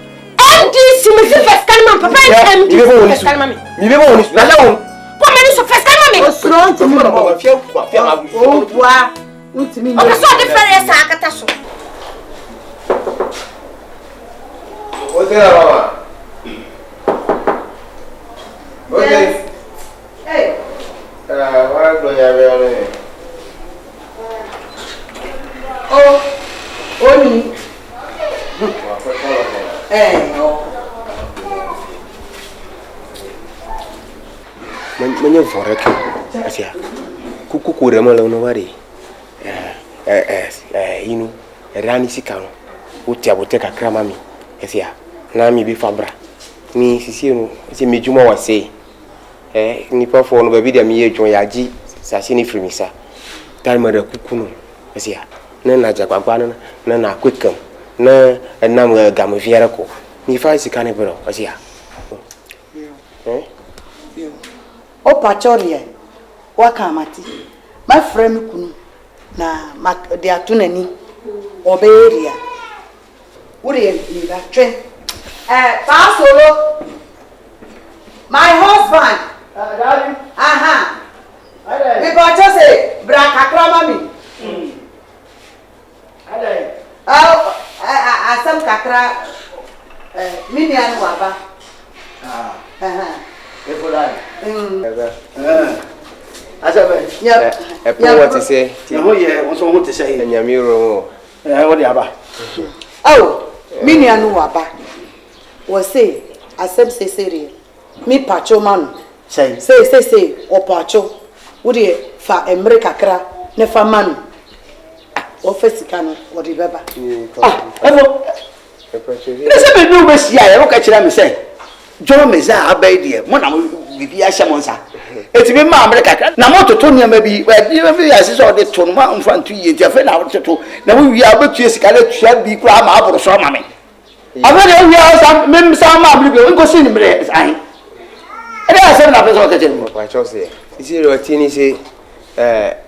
And this is Pascal Mammy, Papa, and you will Pascal Mammy. You never know. What many of Pascal Mammy? What's wrong to me? Oh, boy. What's the difference? Akataso. What's that, Mama? Okay. Hey. What do you have? Oh, Oni. Hey. Mwenye voreke. Asia. Kuku rema la unawari. Inu. Rani sikano. Utia boteka KAKRA mami. Asia. Na mi bi fabra. Ni sisi no, ese mejuma wase. Nipa fo no baby dia mi yedwon yaji sase ni frimisa. Talma da kuku no. Asia. Na na jagbagba na kwekam. Na enam gam viera ko. Ni fa sika ne bro. Asia. O pachorie. Waka mati. My friend kunu na mak dia tunani. Oberia. Uri ni ba twen. Pasolo. My husband. Daddy. Aha. Ade. We got to say, bra KAKRA mami. Ade. Asam KAKRA mini anu waba. EFO dai. Asabe. Yep. What to say? No ye, won so won to say. Nyamiro. What dey aba? Oh, mini anu waba. We say, asem say serious. Mi pacho manu. Say. O pacho. Udi fa emre KAKRA ne fa manu. Office kanu odi beba. EFO. Lese be no be sia, e wo ka kira me say. John Messiah abedie, mo na mo bibi ahye mo nsa. Eti bi ma emre KAKRA. Na mo toto ne ma bi, bi yase so de to no ma mfa ntu ye nti afa na wo toto. Na wo wi abetu esika le tua bi kura ma aboro so ma me. Abere wi asa mem sa ma bi nko si ni mre ahin. Ede asa na pese o kete mo. Wa cho se. Isi ro ti ni se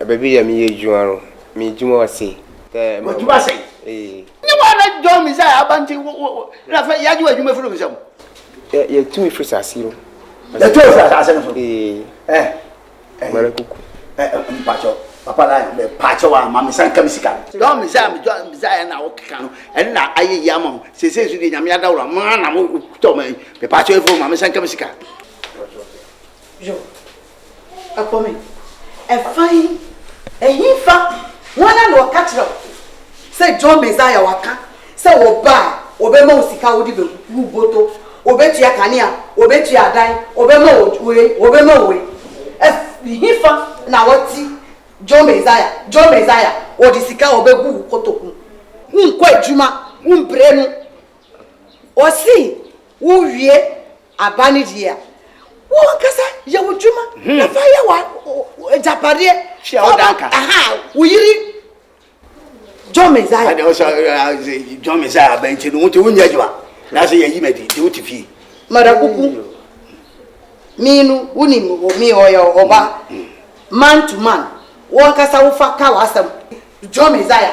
baby ya mi yedwon ro. Mi dwuma wase. Mo dwuma se. Ni wa na John Messiah abanti na fa ya ji wa dwuma furu mi sam. Ye tu mi frisa asiro. Ya tu frisa asiro so. Mara kuku. Mpacho. Papa la me pacho wa ma me san kamisika. John Messiah na o kika no. En na aye yama se su di nyame adawra ma na mo to me pacho EFO ma me san kamisika. Jo. Apomi. E fine. E hifa. Wana no katro. Say John Messiah waka. Say oba, obema usika odi be buboto. Obetia kania, obetia adan, obema we. E hifa na wati John Messiah odi sika obegu kotoku. Nkwa ejuma, umbrenu. Osi, uwie abani dia. Wo nkasa ya wujuma na fa ya wa japare Shia odanka. Aha, uyiri John Messiah. Ade o so John Messiah benchi no wonte wonya jwa. Na so ye yimedi de wote fi. Mara kuku. Minu uni mi oyo oba. Man to man. Wo nkasa wo fa ka wasam. John Messiah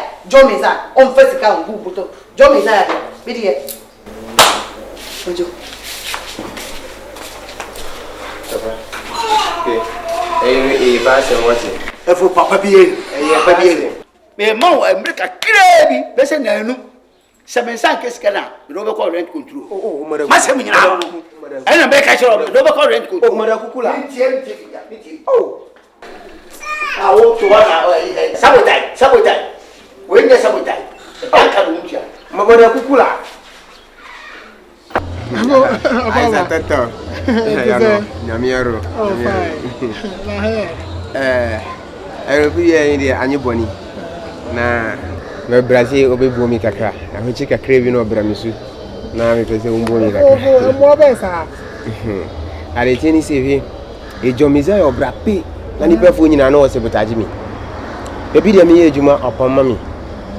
on fesika on bubuto. John Messiah bi de. Ojo. EFO papa bi papa bi me ma wo emre KAKRA bi be se na anu se me san kesika na do be call rent control ma se me nyina ana be ka chiro do be call rent control mara kukula ntie awo to wana sabotage we nye sabotage aka no ntia mara kukula Aisa toto. Nyamiero. Oh, fine. Aerobi indi anyi boni. Na me Brazil obebu mi kakra. Ahochi kakra bi no bra mi su. Na me pese umbo mi kakra. Oh, mo be sa. Are tini sevi. E jomiza yo bra pe. Na ni pe fo nyina na o se botaji mi. Ebi de mi ye ejuma opon mami.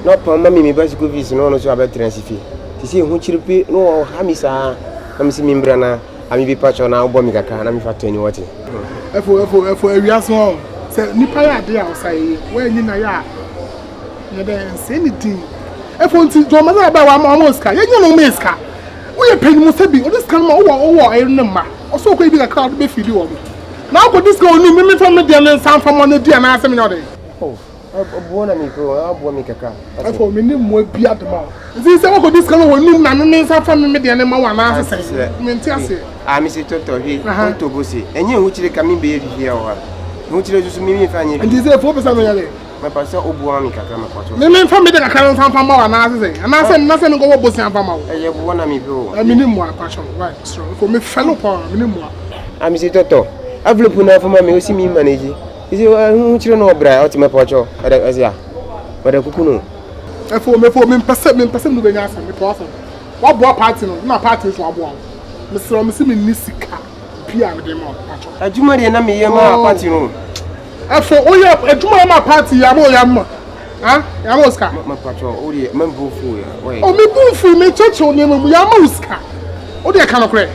No opon mami mi ba school fees no so abe transfer. Tisi hu chiripe no hamisa. Kami si mimbra na ami bi pacho na obo mi kakra na mi fa 20 what. Efo ewiaso. Se nipa ya de outside. We nyi na ya. Ya de say anything. Efo nti do ma na ba wa ma oska. Ya nyi no meska. Wo ye peni mo sabi. O this kan ma wo e no ma. O so ko bi kakra do be fili wo. Na ko this go ni me from me de na san fam na dia na asem no de. Oh. Abuona mi ko, abuona mi kakra. Efo me ni mo bi adema. Nti se wo ko this kan wo ni na me san fam me de na ma wa na asese. Me nti ase. Mi se toto hi. O to bosi. Enye hu chire ka mi be efi ya wa. Hu chire jusu mi fa nye. Nti se 4% no yale. Me pasa obuona mi kakra me pacho. Me fa me de kakra san fam ma wa na asese. Ana se na se no go wo bosi an fam ma wo. Eye buona mi bo. Me ni mo apacho. Right. So ko me fellow pa me ni mo. Mi se toto. Avlopu na fama me o si mi manage. Isi hu chire no bra o ti me pacho. Ada asia. Wada kukuno. Efo me pese no benya asa me paso. Wa bo party no na party so abo. Me sro me si me ni sika. Pia me dem pacho. Adwuma de na me ye ma party no. Efo oye adwuma ma party ya mo ya mo. Ha? Ya mo ska. Ma pacho o de man bo fu ya. O me bo fu me cheche o mu ya mo ska. O de ka no kre.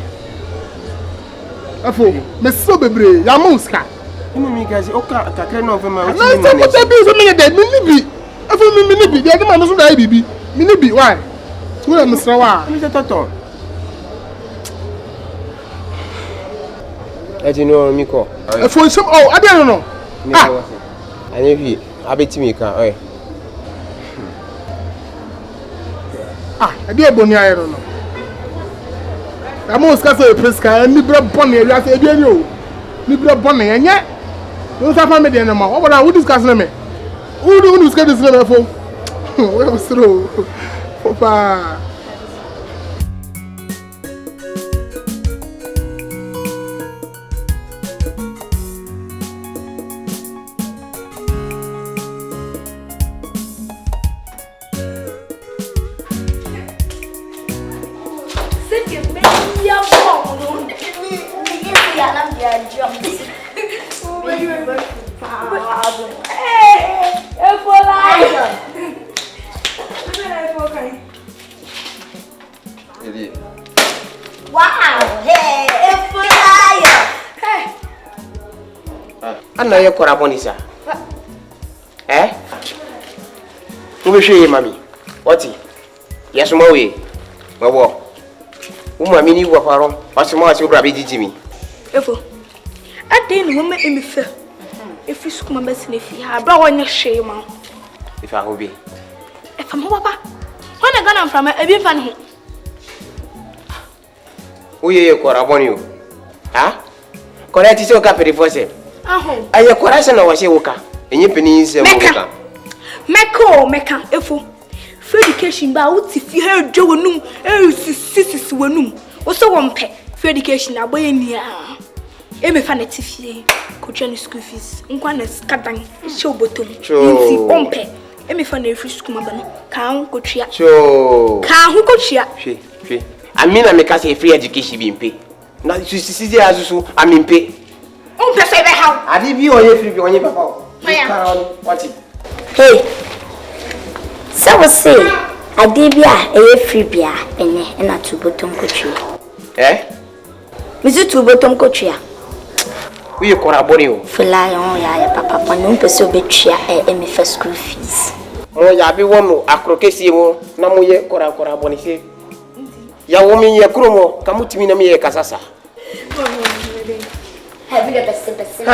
Efo me so bebre ya mo ska. Inu mi gazi o ka kakre no fa ma o ti ni. Na se ko so me de ni bi. Efo me ni bi. De ma no so da bibi. Me ni bi why? Tu le misra wa. Mi se toto. Eti no mi ko. Efo nsem oh ade no. Ah. Ani bi abeti mi kan oy. Ah, ade eboni ayero no. Amo ska so preska ni bra bon e wiase e bi o. Ni bra bon e nye. No sa fa me de na ma. O boda wo discuss na me. Wo discuss this na fo. We o stro. Opa. Ana ye kora bonisa. Ube sheye mami. Wati? Yasuma we. Babo. Uma mini wa faro. Wasuma wasi obra be jijimi. Efo. Ade ni mama emifa. Efi sukuma besi na fi ha bra wonye sheye ma. Ifa hobi. Efa mo baba. Wona gana mframa ebi mfa ne ho. Uye ye kora boni o. Ha? Kora ti se o ka perifose. Aho. Aye kora se na wase woka. Enye peni se woka. Meka efo. Free education ba wuti fi ha dwo wonum. Sisi wonum. Wo so wompe. Free education aboye nia. Emefa na tifie. Ko twa school fees. Nkwa na skadan. She obotom. Nti wompe. Emefa na free school maba no. Ka ho ko twa. Ka ho ko twa. Hwe. Amina meka se free education bi mpe. Na sisi azusu amimpe. Pese be how? Adi bi oye free bi onye papa. Wati. Hey. So we say adi bi a free bia ene na tubotom kotwe. Mizu tubotom kotwe. We kora boni o. Fly on ya papa pano pese obetwa me first school fees. Mo ya bi wono akrokesi mo na mo ye kora boni se. Ya wo mi ye kromo kamutimi na mi ye kasasa. Have you ever seen the same?